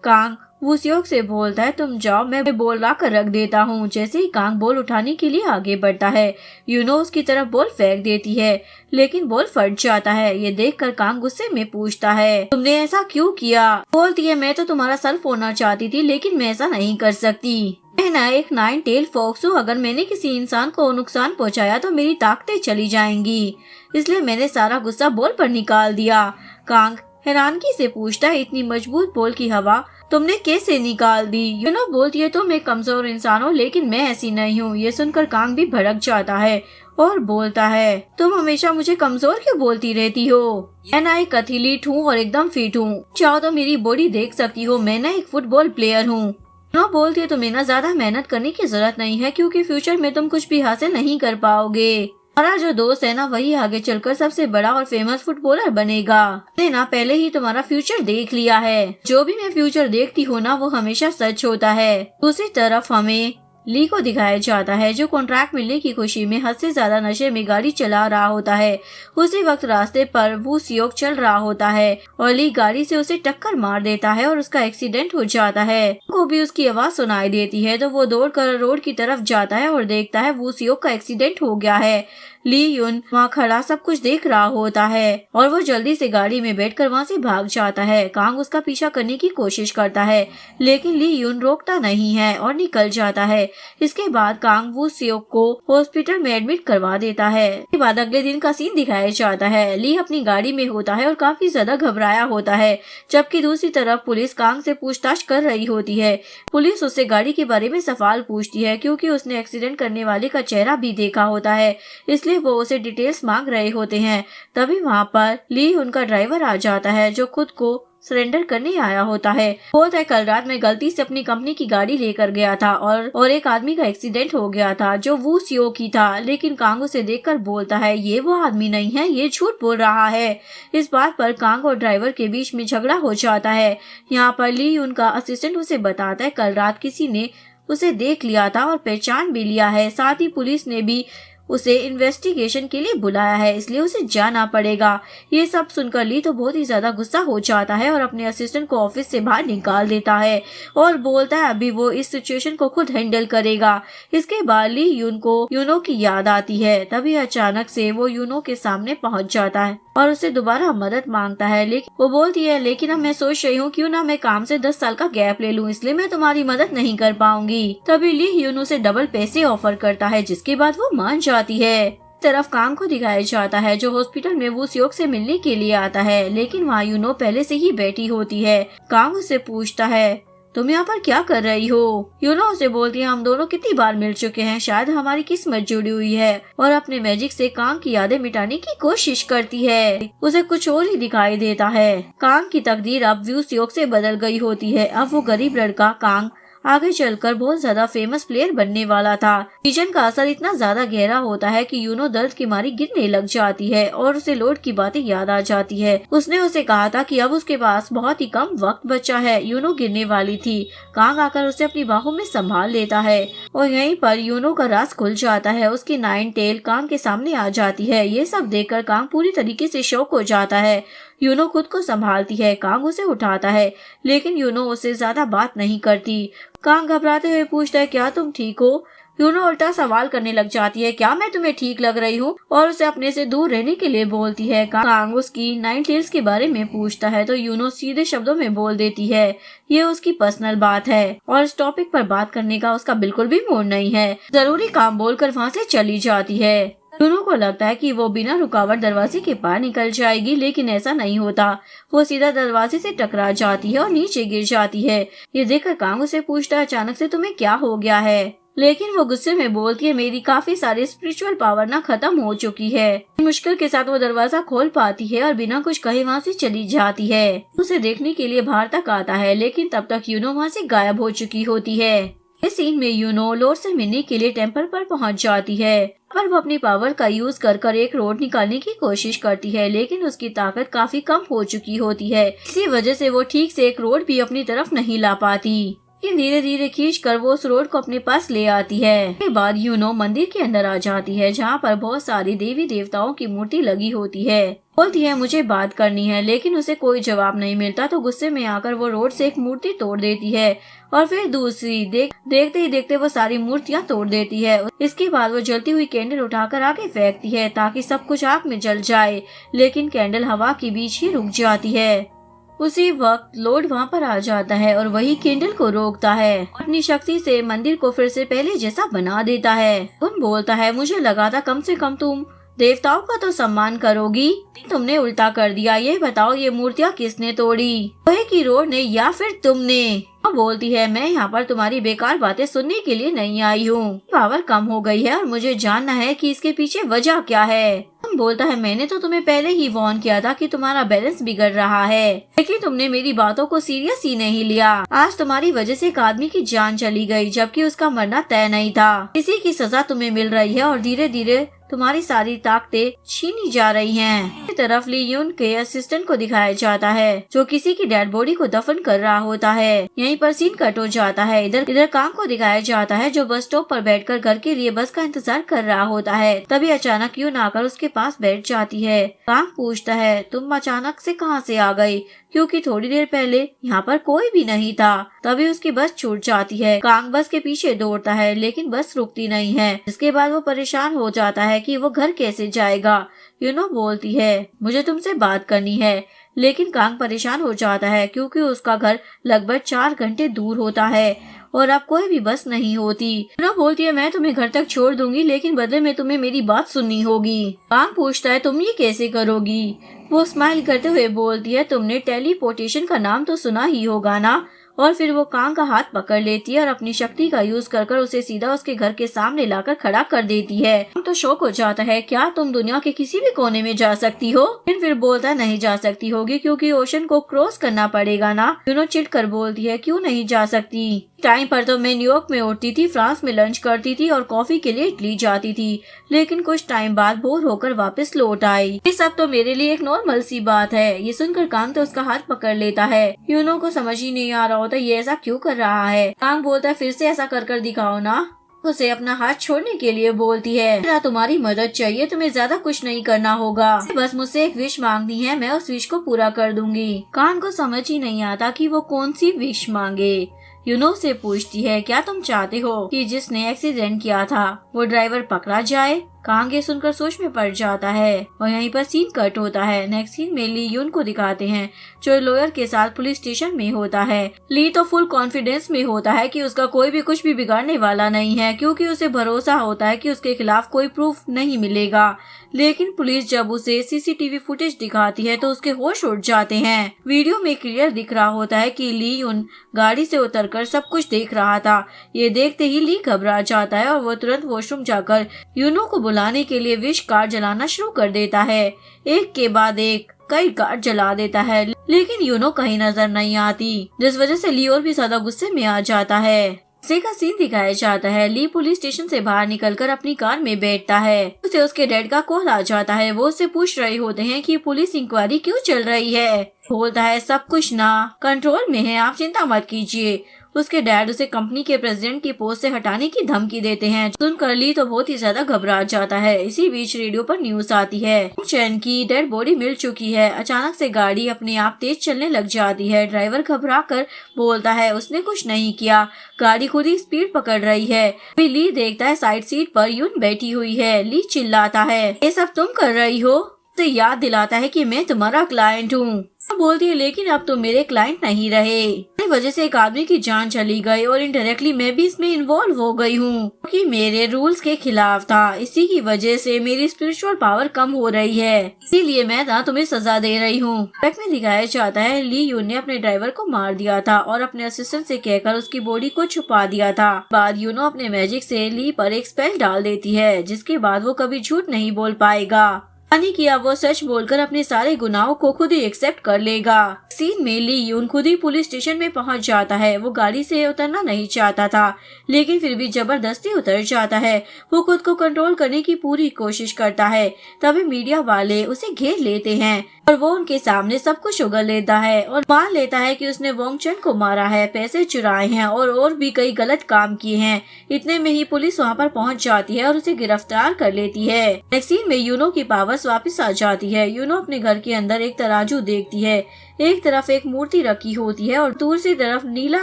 कांग वू सियोक से बोलता है तुम जाओ, मैं बॉल ला कर रख देता हूँ। जैसे ही कांग बॉल उठाने के लिए आगे बढ़ता है, यूनो उसकी तरफ बॉल फेंक देती है, लेकिन बॉल फट जाता है। ये देखकर कांग गुस्से में पूछता है तुमने ऐसा क्यों किया। बोलती है मैं तो तुम्हारा सर फोड़ना चाहती थी, लेकिन मैं ऐसा नहीं कर सकती, मैं ना एक 9 टेल फॉक्स हूँ, अगर मैंने किसी इंसान को नुकसान पहुँचाया तो मेरी ताकतें चली जाएंगी, इसलिए मैंने सारा गुस्सा बॉल पर निकाल दिया। कांग हैरानगी से पूछता है, इतनी मजबूत बॉल की हवा तुमने कैसे निकाल दी? यूनो बोलती है, तुम एक कमजोर इंसान हो लेकिन मैं ऐसी नहीं हूँ। ये सुनकर कांग भी भड़क जाता है और बोलता है, तुम हमेशा मुझे कमजोर क्यों बोलती रहती हो? मैं ना एक एथलीट हूँ और एकदम फिट हूँ, चाहो तो मेरी बॉडी देख सकती हो, मैं ना एक फुटबॉल प्लेयर हूँ। यूनो बोलती है, तुम्हें ना ज्यादा मेहनत करने की जरूरत नहीं है क्योंकि फ्यूचर में तुम कुछ भी हासिल नहीं कर पाओगे। हमारा जो दोस्त है ना वही आगे चलकर सबसे बड़ा और फेमस फुटबॉलर बनेगा। मैंने ना पहले ही तुम्हारा फ्यूचर देख लिया है, जो भी मैं फ्यूचर देखती हूँ ना वो हमेशा सच होता है। दूसरी तरफ हमें ली को दिखाया जाता है जो कॉन्ट्रैक्ट मिलने की खुशी में हद से ज्यादा नशे में गाड़ी चला रहा होता है। उसी वक्त रास्ते पर वू सियोक चल रहा होता है और ली गाड़ी से उसे टक्कर मार देता है और उसका एक्सीडेंट हो जाता है। को भी उसकी आवाज सुनाई देती है तो वो दौड़कर रोड की तरफ जाता है और देखता है वू सियोक का एक्सीडेंट हो गया है। ली यून वहाँ खड़ा सब कुछ देख रहा होता है और वो जल्दी से गाड़ी में बैठकर वहाँ से भाग जाता है। कांग उसका पीछा करने की कोशिश करता है लेकिन ली यून रोकता नहीं है और निकल जाता है। इसके बाद कांग वू सियोक को हॉस्पिटल में एडमिट करवा देता है। इसके बाद अगले दिन का सीन दिखाया जाता है। ली अपनी गाड़ी में होता है और काफी ज्यादा घबराया होता है, जबकि दूसरी तरफ पुलिस कांग से पूछताछ कर रही होती है। पुलिस उससे गाड़ी के बारे में सवाल पूछती है क्योंकि उसने एक्सीडेंट करने वाले का चेहरा भी देखा होता है, इसलिए वो उसे डिटेल्स मांग रहे होते हैं। तभी वहाँ पर ली उनका ड्राइवर आ जाता है जो खुद को सरेंडर करने आया होता है। बोलता है, कल रात में गलती से अपनी कंपनी की गाड़ी लेकर गया था और एक आदमी का एक्सीडेंट हो गया था जो वू सियोक की था, लेकिन कांग उसे देखकर बोलता है ये वो आदमी नहीं है, ये झूठ बोल रहा है। इस बात पर कांग और ड्राइवर के बीच में झगड़ा हो जाता है। यहाँ पर ली उनका असिस्टेंट उसे बताता है कल रात किसी ने उसे देख लिया था और पहचान भी लिया है, साथ ही पुलिस ने भी उसे इन्वेस्टिगेशन के लिए बुलाया है, इसलिए उसे जाना पड़ेगा। ये सब सुनकर ली तो बहुत ही ज्यादा गुस्सा हो जाता है और अपने असिस्टेंट को ऑफिस से बाहर निकाल देता है और बोलता है अभी वो इस सिचुएशन को खुद हैंडल करेगा। इसके बाद ली यून को यूनो की याद आती है। तभी अचानक से वो यूनो के सामने पहुंच जाता है और उससे दोबारा मदद मांगता है, लेकिन वो बोलती है लेकिन अब मैं सोच रही हूँ क्यों ना मैं काम से 10 साल का गैप ले लूँ, इसलिए मैं तुम्हारी मदद नहीं कर पाऊंगी। तभी ली यूनो से डबल पैसे ऑफर करता है, जिसके बाद वो मान जाती है। तरफ कांग को दिखाया जाता है जो हॉस्पिटल में वू सियोक से मिलने के लिए आता है, लेकिन वहाँ यूनो पहले से ही बैठी होती है। कांग उससे पूछता है तुम यहाँ पर क्या कर रही हो? यूनो उसे बोलती है हम दोनों कितनी बार मिल चुके हैं, शायद हमारी किस्मत जुड़ी हुई है, और अपने मैजिक से कांग की यादें मिटाने की कोशिश करती है। उसे कुछ और ही दिखाई देता है। कांग की तकदीर अब वू सियोक से बदल गई होती है। अब वो गरीब लड़का कांग आगे चलकर बहुत ज्यादा फेमस प्लेयर बनने वाला था। विजन का असर इतना ज्यादा गहरा होता है कि यूनो दर्द की मारी गिरने लग जाती है और उसे लॉर्ड की बातें याद आ जाती है। उसने उसे कहा था कि अब उसके पास बहुत ही कम वक्त बचा है। यूनो गिरने वाली थी। कांग आकर उसे अपनी बाहों में संभाल लेता है और यहीं पर यूनो का राज खुल जाता है। उसकी 9 टेल कांग के सामने आ जाती है। ये सब देखकर कांग पूरी तरीके से शॉक हो जाता है। यूनो खुद को संभालती है। कांग उसे उठाता है, लेकिन यूनो उससे ज्यादा बात नहीं करती। कांग घबराते हुए पूछता है क्या तुम ठीक हो? यूनो उल्टा सवाल करने लग जाती है क्या मैं तुम्हें ठीक लग रही हूँ, और उसे अपने से दूर रहने के लिए बोलती है। कांग उसकी 9 टेल्स के बारे में पूछता है तो यूनो सीधे शब्दों में बोल देती है ये उसकी पर्सनल बात है और इस टॉपिक पर बात करने का उसका बिल्कुल भी मूड नहीं है। जरूरी काम बोलकर वहाँ से चली जाती है। यूनो को लगता है कि वो बिना रुकावट दरवाजे के पार निकल जाएगी, लेकिन ऐसा नहीं होता। वो सीधा दरवाजे से टकरा जाती है और नीचे गिर जाती है। ये देखकर कांग उसे पूछता है अचानक से तुम्हें क्या हो गया है, लेकिन वो गुस्से में बोलती है मेरी काफी सारी स्पिरिचुअल पावर ना खत्म हो चुकी है। मुश्किल के साथ वो दरवाजा खोल पाती है और बिना कुछ कहे वहाँ से चली जाती है। उसे देखने के लिए बाहर तक आता है, लेकिन तब तक यूनो वहाँ से गायब हो चुकी होती है। इस सीन में यूनो लॉर्ड से मिलने के लिए टेम्पल पर पहुंच जाती है, पर वो अपनी पावर का यूज कर एक रोड निकालने की कोशिश करती है, लेकिन उसकी ताकत काफी कम हो चुकी होती है। इसी वजह से वो ठीक से एक रोड भी अपनी तरफ नहीं ला पाती। लेकिन धीरे धीरे खींचकर वो उस रोड को अपने पास ले आती है। इसके बाद यूनो मंदिर के अंदर आ जाती है, जहाँ पर बहुत सारी देवी देवताओं की मूर्ति लगी होती है। बोलती है मुझे बात करनी है, लेकिन उसे कोई जवाब नहीं मिलता तो गुस्से में आकर वो रोड से एक मूर्ति तोड़ देती है और फिर दूसरी देखते ही देखते वो सारी मूर्तियाँ तोड़ देती है। इसके बाद वो जलती हुई कैंडल उठाकर आगे फेंकती है ताकि सब कुछ आग में जल जाए, लेकिन कैंडल हवा के बीच ही रुक जाती है उसी वक्त लॉर्ड वहाँ पर आ जाता है और वही केंडल को रोकता है। अपनी शक्ति से मंदिर को फिर से पहले जैसा बना देता है। उन बोलता है, मुझे लगा था कम से कम तुम देवताओं का तो सम्मान करोगी, तुमने उल्टा कर दिया। ये बताओ ये मूर्तियाँ किसने तोड़ी, लोहे की रोड ने या फिर तुमने? वो बोलती है, मैं यहाँ पर तुम्हारी बेकार बातें सुनने के लिए नहीं आई हूँ। पावर कम हो गई है और मुझे जानना है कि इसके पीछे वजह क्या है। हम बोलता है, मैंने तो तुम्हें पहले ही वार्न किया था कि तुम्हारा बैलेंस बिगड़ रहा है, लेकिन तुमने मेरी बातों को सीरियस ही नहीं लिया। आज तुम्हारी वजह से एक आदमी की जान चली गई, जबकि उसका मरना तय नहीं था। इसी की सजा तुम्हें मिल रही है और धीरे धीरे तुम्हारी सारी ताकतें छीनी जा रही हैं। एक तरफ ली यून के असिस्टेंट को दिखाया जाता है जो किसी की डेड बॉडी को दफन कर रहा होता है। यहीं पर सीन कट हो जाता है। इधर कांग को दिखाया जाता है जो बस स्टॉप पर बैठकर घर के लिए बस का इंतजार कर रहा होता है। तभी अचानक यून आकर उसके पास बैठ जाती है। कांग पूछता है, तुम अचानक से कहाँ से आ गई, क्योंकि थोड़ी देर पहले यहाँ पर कोई भी नहीं था। तभी उसकी बस छूट जाती है। कांग बस के पीछे दौड़ता है लेकिन बस रुकती नहीं है। इसके बाद वो परेशान हो जाता है कि वो घर कैसे जाएगा। यूनो बोलती है, मुझे तुमसे बात करनी है, लेकिन कांग परेशान हो जाता है क्योंकि उसका घर लगभग 4 घंटे दूर होता है और अब कोई भी बस नहीं होती। यूनो बोलती है, मैं तुम्हें घर तक छोड़ दूंगी, लेकिन बदले में तुम्हें मेरी बात सुननी होगी। कांग पूछता है, तुम ये कैसे करोगी? वो स्माइल करते हुए बोलती है, तुमने टेलीपोर्टेशन का नाम तो सुना ही होगा ना। और फिर वो कांग का हाथ पकड़ लेती है और अपनी शक्ति का यूज कर उसे सीधा उसके घर के सामने लाकर खड़ा कर देती है। तो शौक हो जाता है, क्या तुम दुनिया के किसी भी कोने में जा सकती हो? फिर बोलता नहीं जा सकती होगी क्योंकि ओशन को क्रॉस करना पड़ेगा ना। यूनो चिढ़ कर बोलती है, क्यों नहीं जा सकती? टाइम पर तो मैं न्यूयॉर्क में उठती थी, फ्रांस में लंच करती थी और कॉफी के लिए इटली जाती थी, लेकिन कुछ टाइम बाद बोर होकर वापस लौट आई। ये सब तो मेरे लिए एक नॉर्मल सी बात है। ये सुनकर कांग तो उसका हाथ पकड़ लेता है। यूनो को समझ ही नहीं आ रहा होता ये ऐसा क्यों कर रहा है। कांग बोलता है, फिर से ऐसा कर दिखाओ ना। उसे अपना हाथ छोड़ने के लिए बोलती है, मेरा तुम्हारी मदद चाहिए, तुम्हें ज्यादा कुछ नहीं करना होगा, बस मुझसे एक विश मांगनी है, मैं उस विश को पूरा कर दूंगी। कांग को समझ ही नहीं आता कि वो कौन सी विश मांगे। यूनो से पूछती है, क्या तुम चाहते हो कि जिसने एक्सीडेंट किया था वो ड्राइवर पकड़ा जाए? कांग ये सुनकर सोच में पड़ जाता है और यहीं पर सीन कट होता है। नेक्स्ट सीन में ली यून को दिखाते हैं जो लॉयर के साथ पुलिस स्टेशन में होता है। ली तो फुल कॉन्फिडेंस में होता है कि उसका कोई भी कुछ भी बिगाड़ने वाला नहीं है, क्योंकि उसे भरोसा होता है कि उसके खिलाफ कोई प्रूफ नहीं मिलेगा। लेकिन पुलिस जब उसे सीसीटीवी फुटेज दिखाती है तो उसके होश उड़ जाते हैं। वीडियो में क्लियर दिख रहा होता है कि ली यून गाड़ी से उतरकर सब कुछ देख रहा था। ये देखते ही ली घबरा जाता है और वो तुरंत वॉशरूम जाकर यूनो को बुलाने के लिए विश कार्ड जलाना शुरू कर देता है। एक के बाद एक कई कार्ड जला देता है, लेकिन यूनो कहीं नजर नहीं आती, जिस वजह से ली और भी ज्यादा गुस्से में आ जाता है। का सीन दिखाया जाता है। ली पुलिस स्टेशन से बाहर निकलकर अपनी कार में बैठता है। उसे उसके डैड का कॉल आ जाता है। वो उससे पूछ रहे होते हैं कि पुलिस इंक्वायरी क्यों चल रही है। बोलता है, सब कुछ ना कंट्रोल में है, आप चिंता मत कीजिए। उसके डैड उसे कंपनी के प्रेसिडेंट की पोस्ट से हटाने की धमकी देते हैं। सुनकर ली तो बहुत ही ज्यादा घबरा जाता है। इसी बीच रेडियो पर न्यूज आती है, चैन की डेड बॉडी मिल चुकी है। अचानक से गाड़ी अपने आप तेज चलने लग जाती है। ड्राइवर घबरा कर बोलता है, उसने कुछ नहीं किया, गाड़ी खुद ही स्पीड पकड़ रही है। ली देखता है साइड सीट पर यून बैठी हुई है। ली चिल्लाता है, ये सब तुम कर रही हो? उसे याद दिलाता है कि मैं तुम्हारा क्लाइंट हूँ। बोलती है, लेकिन अब तो मेरे क्लाइंट नहीं रहे, इस वजह से एक आदमी की जान चली गई और इनडायरेक्टली मैं भी इसमें इन्वॉल्व हो गई हूँ, क्योंकि मेरे रूल्स के खिलाफ था। इसी की वजह से मेरी स्पिरिचुअल पावर कम हो रही है, इसीलिए मैं ना तुम्हें सजा दे रही हूँ। बैक में दिखाया जाता है ली यून ने अपने ड्राइवर को मार दिया था और अपने असिस्टेंट से कहकर उसकी बॉडी को छुपा दिया था। बाद यूनो अपने मैजिक से ली पर एक स्पेल डाल देती है, जिसके बाद वो कभी झूठ नहीं बोल पाएगा। यानी कि अब वो सच बोलकर अपने सारे गुनाहों को खुद ही एक्सेप्ट कर लेगा। सीन में ली यून खुद ही पुलिस स्टेशन में पहुंच जाता है। वो गाड़ी से उतरना नहीं चाहता था, लेकिन फिर भी जबरदस्ती उतर जाता है। वो खुद को कंट्रोल करने की पूरी कोशिश करता है। तभी मीडिया वाले उसे घेर लेते हैं और वो उनके सामने सब कुछ उगल लेता है और मान लेता है कि उसने वोंग चन को मारा है, पैसे चुराए हैं और भी कई गलत काम किए हैं। इतने में ही पुलिस वहाँ पर पहुँच जाती है और उसे गिरफ्तार कर लेती है। नेक्स्ट सीन में यूनो की पावर पास वापस आ जाती है। यूनो अपने घर के अंदर एक तराजू देखती है। एक तरफ एक मूर्ति रखी होती है और दूसरी तरफ नीला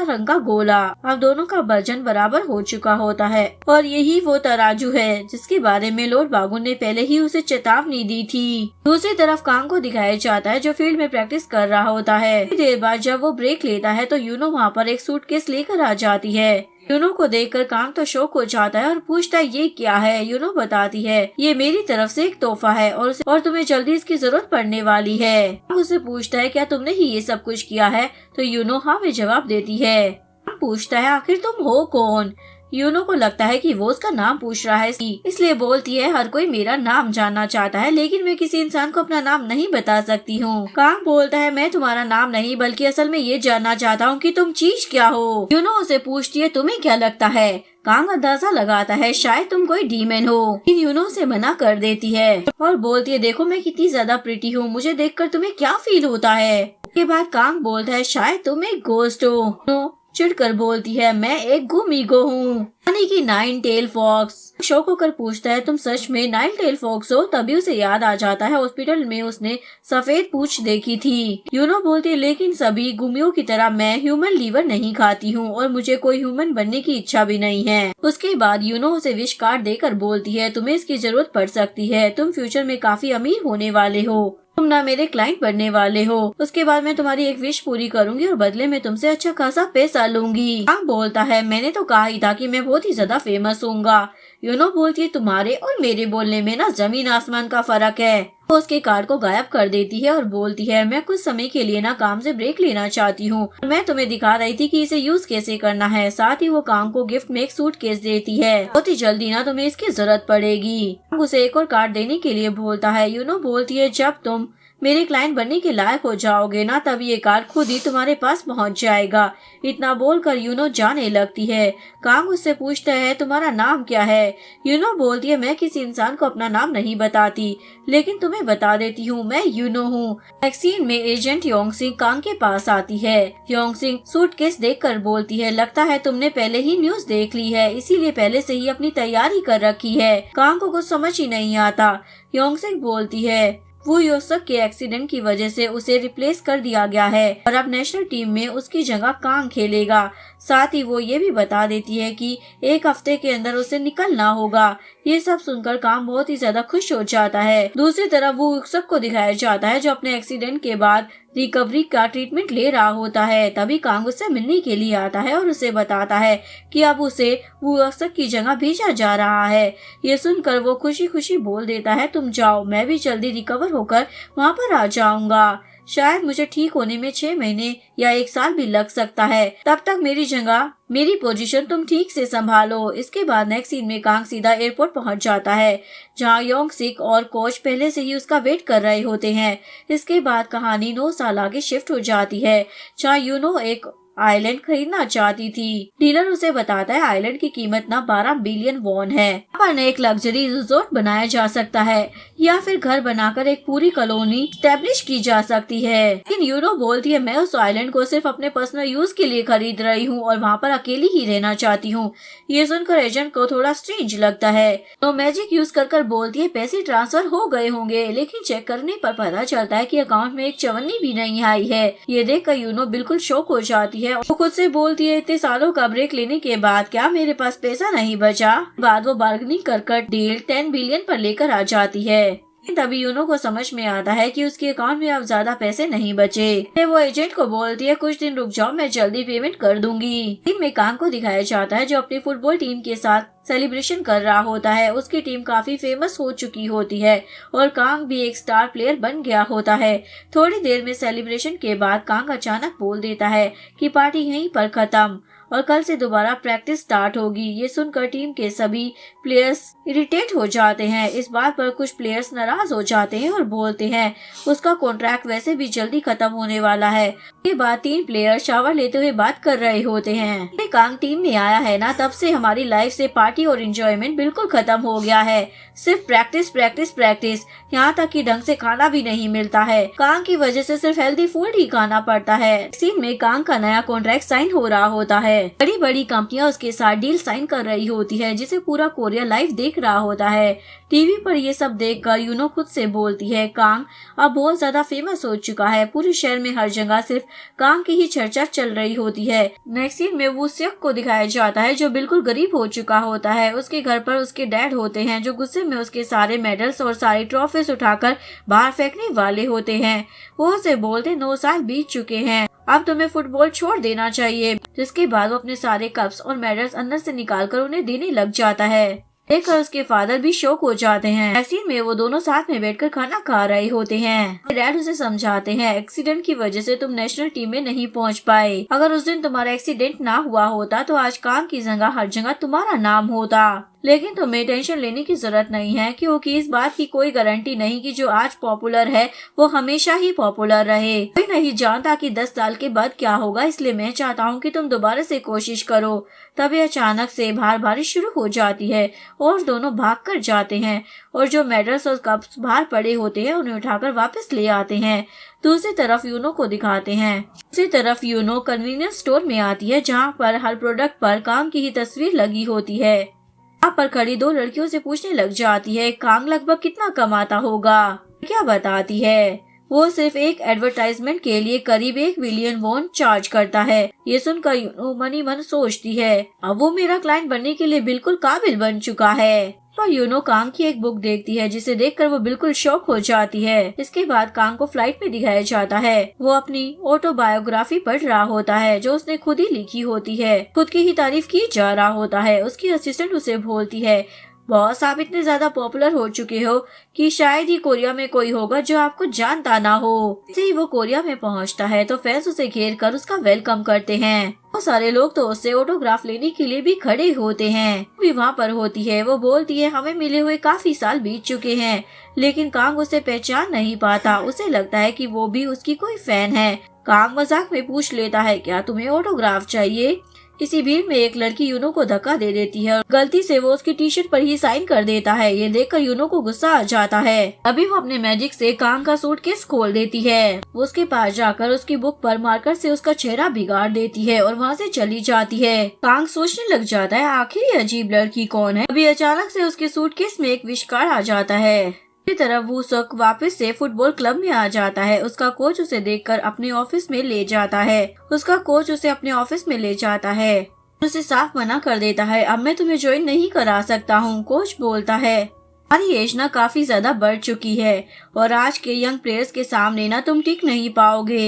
रंग का गोला। अब दोनों का वजन बराबर हो चुका होता है और यही वो तराजू है जिसके बारे में लॉर्ड बागुन ने पहले ही उसे चेतावनी दी थी। दूसरी तरफ कांग को दिखाया जाता है जो फील्ड में प्रैक्टिस कर रहा होता है। कुछ देर बाद जब वो ब्रेक लेता है तो यूनो वहाँ पर एक सूटकेस लेकर आ जाती है। यूनो को देखकर कांग तो शॉक हो जाता है और पूछता है ये क्या है। यूनो बताती है ये मेरी तरफ से एक तोहफा है और तुम्हें जल्दी इसकी जरूरत पड़ने वाली है। कांग उससे पूछता है क्या तुमने ही ये सब कुछ किया है, तो यूनो हाँ में जवाब देती है। कांग पूछता है आखिर तुम हो कौन। यूनो को लगता है कि वो उसका नाम पूछ रहा है, इसलिए बोलती है हर कोई मेरा नाम जानना चाहता है लेकिन मैं किसी इंसान को अपना नाम नहीं बता सकती हूँ। कांग बोलता है मैं तुम्हारा नाम नहीं बल्कि असल में ये जानना चाहता हूँ कि तुम चीज क्या हो। यूनो उसे पूछती है तुम्हें क्या लगता है। कांग अंदाजा लगाता है शायद तुम कोई डीमन हो, लेकिन यूनो उसे मना कर देती है और बोलती है देखो मैं कितनी ज्यादा प्रिटी हूँ, मुझे देखकर तुम्हें क्या फील होता है। उसके बाद कांग बोलता है शायद तुम एक गोस्ट हो। चिढ़कर बोलती है मैं एक गुम ईगो हूँ, यानी कि 9 टेल फॉक्स। शौक होकर पूछता है तुम सच में 9 टेल फॉक्स हो। तभी उसे याद आ जाता है हॉस्पिटल में उसने सफेद पूंछ देखी थी। यूनो बोलती है लेकिन सभी गुमियों की तरह मैं ह्यूमन लीवर नहीं खाती हूँ और मुझे कोई ह्यूमन बनने की इच्छा भी नहीं है। उसके बाद यूनो उसे विश कार्ड देकर बोलती है तुम्हें इसकी जरूरत पड़ सकती है, तुम फ्यूचर में काफी अमीर होने वाले हो, तुम ना मेरे क्लाइंट बनने वाले हो। उसके बाद मैं तुम्हारी एक विश पूरी करूंगी और बदले में तुमसे अच्छा खासा पैसा लूंगी। कांग बोलता है मैंने तो कहा ही था कि मैं बहुत ही ज्यादा फेमस होऊंगा। यूनो बोलती है तुम्हारे और मेरे बोलने में ना जमीन आसमान का फर्क है। वो उसके कार्ड को गायब कर देती है और बोलती है मैं कुछ समय के लिए ना काम से ब्रेक लेना चाहती हूँ, मैं तुम्हें दिखा रही थी कि इसे यूज कैसे करना है। साथ ही वो कांग को गिफ्ट में एक सूटकेस देती है, बहुत ही जल्दी ना तुम्हें इसकी जरूरत पड़ेगी। कांग उसे एक और कार्ड देने के लिए बोलता है। यूनो बोलती है जब तुम मेरे क्लाइंट बनने के लायक हो जाओगे ना तब ये कार्ड खुद ही तुम्हारे पास पहुंच जाएगा। इतना बोलकर यूनो जाने लगती है। कांग उससे पूछता है तुम्हारा नाम क्या है। यूनो बोलती है मैं किसी इंसान को अपना नाम नहीं बताती लेकिन तुम्हें बता देती हूँ, मैं यूनो हूँ। वैक्सीन में एजेंट योंगसिंग कांग के पास आती है। योंगसिंग सूटकेस देखकर बोलती है लगता है तुमने पहले ही न्यूज देख ली है, इसीलिए पहले से ही अपनी तैयारी कर रखी है। कांग को कुछ समझ ही नहीं आता। योंगसिंग बोलती है वो योसक के एक्सीडेंट की वजह से उसे रिप्लेस कर दिया गया है और अब नेशनल टीम में उसकी जगह कांग खेलेगा। साथ ही वो ये भी बता देती है कि एक हफ्ते के अंदर उसे निकलना होगा। ये सब सुनकर कांग बहुत ही ज्यादा खुश हो जाता है। दूसरी तरफ वो योसक को दिखाया जाता है जो अपने एक्सीडेंट के बाद रिकवरी का ट्रीटमेंट ले रहा होता है। तभी कांग उससे मिलने के लिए आता है और उसे बताता है कि अब उसे वो योसक की जगह भेजा जा रहा है। ये सुनकर वो खुशी खुशी बोल देता है तुम जाओ, मैं भी जल्दी रिकवर होकर वहाँ पर आ जाऊंगा। शायद मुझे ठीक होने में 6 महीने या 1 साल भी लग सकता है, तब तक मेरी जगह मेरी पोजीशन तुम ठीक से संभालो। इसके बाद नेक्स्ट सीन में कांग सीधा एयरपोर्ट पहुंच जाता है जहां योंगसिक और कोच पहले से ही उसका वेट कर रहे होते हैं। इसके बाद कहानी 9 साल आगे शिफ्ट हो जाती है जहां यूनो एक आइलैंड खरीदना चाहती थी। डीलर उसे बताता है आइलैंड की कीमत ना 12 बिलियन वॉन है। यहाँ पर एक लग्जरी रिजॉर्ट बनाया जा सकता है या फिर घर बनाकर एक पूरी कॉलोनी स्टैब्लिश की जा सकती है। लेकिन यूनो बोलती है मैं उस आइलैंड को सिर्फ अपने पर्सनल यूज के लिए खरीद रही हूँ और वहाँ पर अकेली ही रहना चाहती हूँ। ये सुनकर एजेंट को थोड़ा स्ट्रेंज लगता है तो मैजिक यूज कर बोलती है पैसे ट्रांसफर हो गए होंगे, लेकिन चेक करने पर पता चलता है कि अकाउंट में एक चवन्नी भी नहीं आई है। ये देखकर यूनो बिल्कुल शॉक हो जाती है। वो खुद से बोलती है इतने सालों का ब्रेक लेने के बाद क्या मेरे पास पैसा नहीं बचा। बाद वो बार्गेनिंग कर डील 10 बिलियन पर लेकर आ जाती है। तभी यूनो को समझ में आता है कि उसके अकाउंट में अब ज्यादा पैसे नहीं बचे। वो एजेंट को बोलती है कुछ दिन रुक जाओ, मैं जल्दी पेमेंट कर दूंगी। टीम में कांग को दिखाया जाता है जो अपनी फुटबॉल टीम के साथ सेलिब्रेशन कर रहा होता है। उसकी टीम काफी फेमस हो चुकी होती है और कांग भी एक स्टार प्लेयर बन गया होता है। थोड़ी देर में सेलिब्रेशन के बाद कांग अचानक बोल देता है कि पार्टी यहीं पर खत्म और कल से दोबारा प्रैक्टिस स्टार्ट होगी। ये सुनकर टीम के सभी प्लेयर्स इरिटेट हो जाते हैं। इस बात पर कुछ प्लेयर्स नाराज हो जाते हैं और बोलते हैं उसका कॉन्ट्रैक्ट वैसे भी जल्दी खत्म होने वाला है। के बाद 3 प्लेयर शावर लेते हुए बात कर रहे होते हैं। कांग टीम में आया है ना तब से हमारी लाइफ से पार्टी और एंजॉयमेंट बिल्कुल खत्म हो गया है। सिर्फ प्रैक्टिस प्रैक्टिस प्रैक्टिस, यहाँ तक कि ढंग से खाना भी नहीं मिलता है। कांग की वजह से सिर्फ हेल्दी फूड ही खाना पड़ता है। सीन में कांग का नया कॉन्ट्रैक्ट साइन हो रहा होता है। है। बड़ी बड़ी कंपनियां उसके साथ डील साइन कर रही होती है, जिसे पूरा कोरिया लाइव देख रहा होता है। टीवी पर ये सब देखकर यूनो खुद से बोलती है, कांग अब बहुत ज्यादा फेमस हो चुका है। पूरे शहर में हर जगह सिर्फ कांग की ही चर्चा चल रही होती है। नेक्स्ट सीन में वो सेक को दिखाया जाता है, जो बिल्कुल गरीब हो चुका होता है। उसके घर पर उसके डैड होते हैं, जो गुस्से में उसके सारे मेडल्स और सारी ट्रॉफीज उठाकर बाहर फेंकने वाले होते हैं। वो उसे बोलते 9 साल बीत चुके हैं, अब तुम्हें फुटबॉल छोड़ देना चाहिए। जिसके बाद वो अपने सारे कप्स और मेडल्स अंदर से निकालकर उन्हें देने लग जाता है। देखकर उसके फादर भी शॉक हो जाते हैं। ऐसे में वो दोनों साथ में बैठकर खाना खा रहे होते हैं। डैड उसे समझाते हैं, एक्सीडेंट की वजह से तुम नेशनल टीम में नहीं पहुंच पाए। अगर उस दिन तुम्हारा एक्सीडेंट ना हुआ होता तो आज कांग की जगह हर जगह तुम्हारा नाम होता। लेकिन तुम्हें टेंशन लेने की जरूरत नहीं है, क्योंकि इस बात की कोई गारंटी नहीं कि जो आज पॉपुलर है वो हमेशा ही पॉपुलर रहे। कोई नहीं जानता कि 10 साल के बाद क्या होगा, इसलिए मैं चाहता हूँ कि तुम दोबारा से कोशिश करो। तभी अचानक से बाहर बारिश शुरू हो जाती है और दोनों भाग कर जाते हैं और जो मेडल्स और कप्स बाहर पड़े होते हैं उन्हें उठाकर वापस ले आते हैं। दूसरी तरफ यूनो को दिखाते हैं। दूसरी तरफ यूनो कन्वीनियंस स्टोर में आती है, जहाँ पर हर प्रोडक्ट पर कांग की ही तस्वीर लगी होती है। वहाँ पर खड़ी 2 लड़कियों से पूछने लग जाती है, कांग लगभग कितना कमाता होगा। क्या बताती है, वो सिर्फ एक एडवर्टाइजमेंट के लिए करीब 1 बिलियन वॉन चार्ज करता है। ये सुनकर यूनो मनी मन सोचती है, अब वो मेरा क्लाइंट बनने के लिए बिल्कुल काबिल बन चुका है। पर यूनो कांग की एक बुक देखती है, जिसे देखकर वो बिल्कुल शॉक हो जाती है। इसके बाद कांग को फ्लाइट में दिखाया जाता है। वो अपनी ऑटोबायोग्राफी पढ़ रहा होता है, जो उसने खुद ही लिखी होती है। खुद की ही तारीफ की जा रहा होता है। उसकी असिस्टेंट उसे बोलती है, बॉस आप इतने ज्यादा पॉपुलर हो चुके हो कि शायद ही कोरिया में कोई होगा जो आपको जानता ना हो। जैसे ही वो कोरिया में पहुंचता है तो फैंस उसे घेर कर उसका वेलकम करते हैं। बहुत सारे लोग तो उससे ऑटोग्राफ लेने के लिए भी खड़े होते हैं। भी वहाँ पर होती है। वो बोलती है, हमें मिले हुए काफी साल बीत चुके हैं, लेकिन कांग उसे पहचान नहीं पाता। उसे लगता है कि वो भी उसकी कोई फैन है। कांग मजाक में पूछ लेता है, क्या तुम्हें ऑटोग्राफ चाहिए। इसी भीड़ में एक लड़की यूनो को धक्का दे देती है और गलती से वो उसकी टी शर्ट पर ही साइन कर देता है। ये देखकर यूनो को गुस्सा आ जाता है। अभी वो अपने मैजिक से कांग का सूटकेस खोल देती है। वो उसके पास जाकर उसकी बुक पर मार्कर से उसका चेहरा बिगाड़ देती है और वहाँ से चली जाती है। कांग सोचने लग जाता है, आखिर ये अजीब लड़की कौन है। अभी अचानक से उसके सूटकेस में एक विस्कार आ जाता है। दूसरी तरफ वो सक वापस से फुटबॉल क्लब में आ जाता है। उसका कोच उसे देखकर अपने ऑफिस में ले जाता है। उसे साफ मना कर देता है, अब मैं तुम्हें ज्वाइन नहीं करा सकता हूँ। कोच बोलता है, हमारी एज ना काफी ज्यादा बढ़ चुकी है और आज के यंग प्लेयर्स के सामने ना तुम टिक नहीं पाओगे।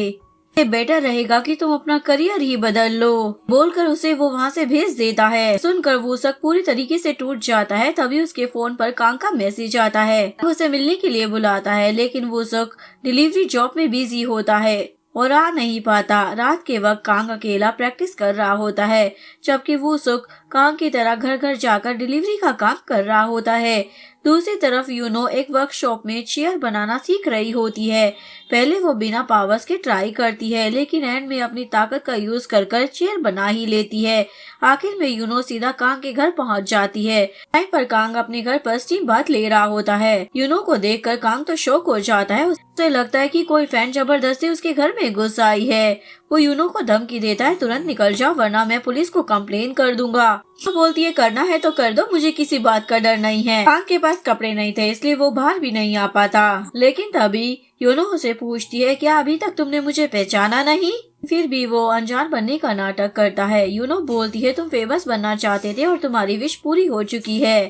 ये बेटर रहेगा कि तुम अपना करियर ही बदल लो। बोलकर उसे वो वहाँ से भेज देता है। सुनकर वूसक पूरी तरीके से टूट जाता है। तभी उसके फोन पर कांग का मैसेज आता है। वो उसे मिलने के लिए बुलाता है, लेकिन वूसक डिलीवरी जॉब में बिजी होता है और आ नहीं पाता। रात के वक्त कांग अकेला प्रैक्टिस कर रहा होता है, जबकि वूसक कांग की तरह घर घर जाकर डिलीवरी का काम कर रहा होता है। दूसरी तरफ यूनो एक वर्कशॉप में चेयर बनाना सीख रही होती है। पहले वो बिना पावर्स के ट्राई करती है, लेकिन एंड में अपनी ताकत का यूज कर चेयर बना ही लेती है। आखिर में यूनो सीधा कांग के घर पहुंच जाती है। टाइम पर कांग अपने घर पर स्टीम बाथ ले रहा होता है। यूनो को देखकर कांग तो शॉक हो जाता है। उसे लगता है कि कोई फैन जबरदस्ती उसके घर में घुस आई है। वो यूनो को धमकी देता है, तुरंत निकल जाओ वरना मैं पुलिस को कंप्लेन कर दूंगा। वो बोलती है, करना है तो कर दो, मुझे किसी बात का डर नहीं है। कांग के पास कपड़े नहीं थे, इसलिए वो बाहर भी नहीं आ पाता। लेकिन तभी यूनो उसे पूछती है, क्या अभी तक तुमने मुझे पहचाना नहीं। फिर भी वो अनजान बनने का नाटक करता है। यूनो बोलती है, तुम फेमस बनना चाहते थे और तुम्हारी विश पूरी हो चुकी है,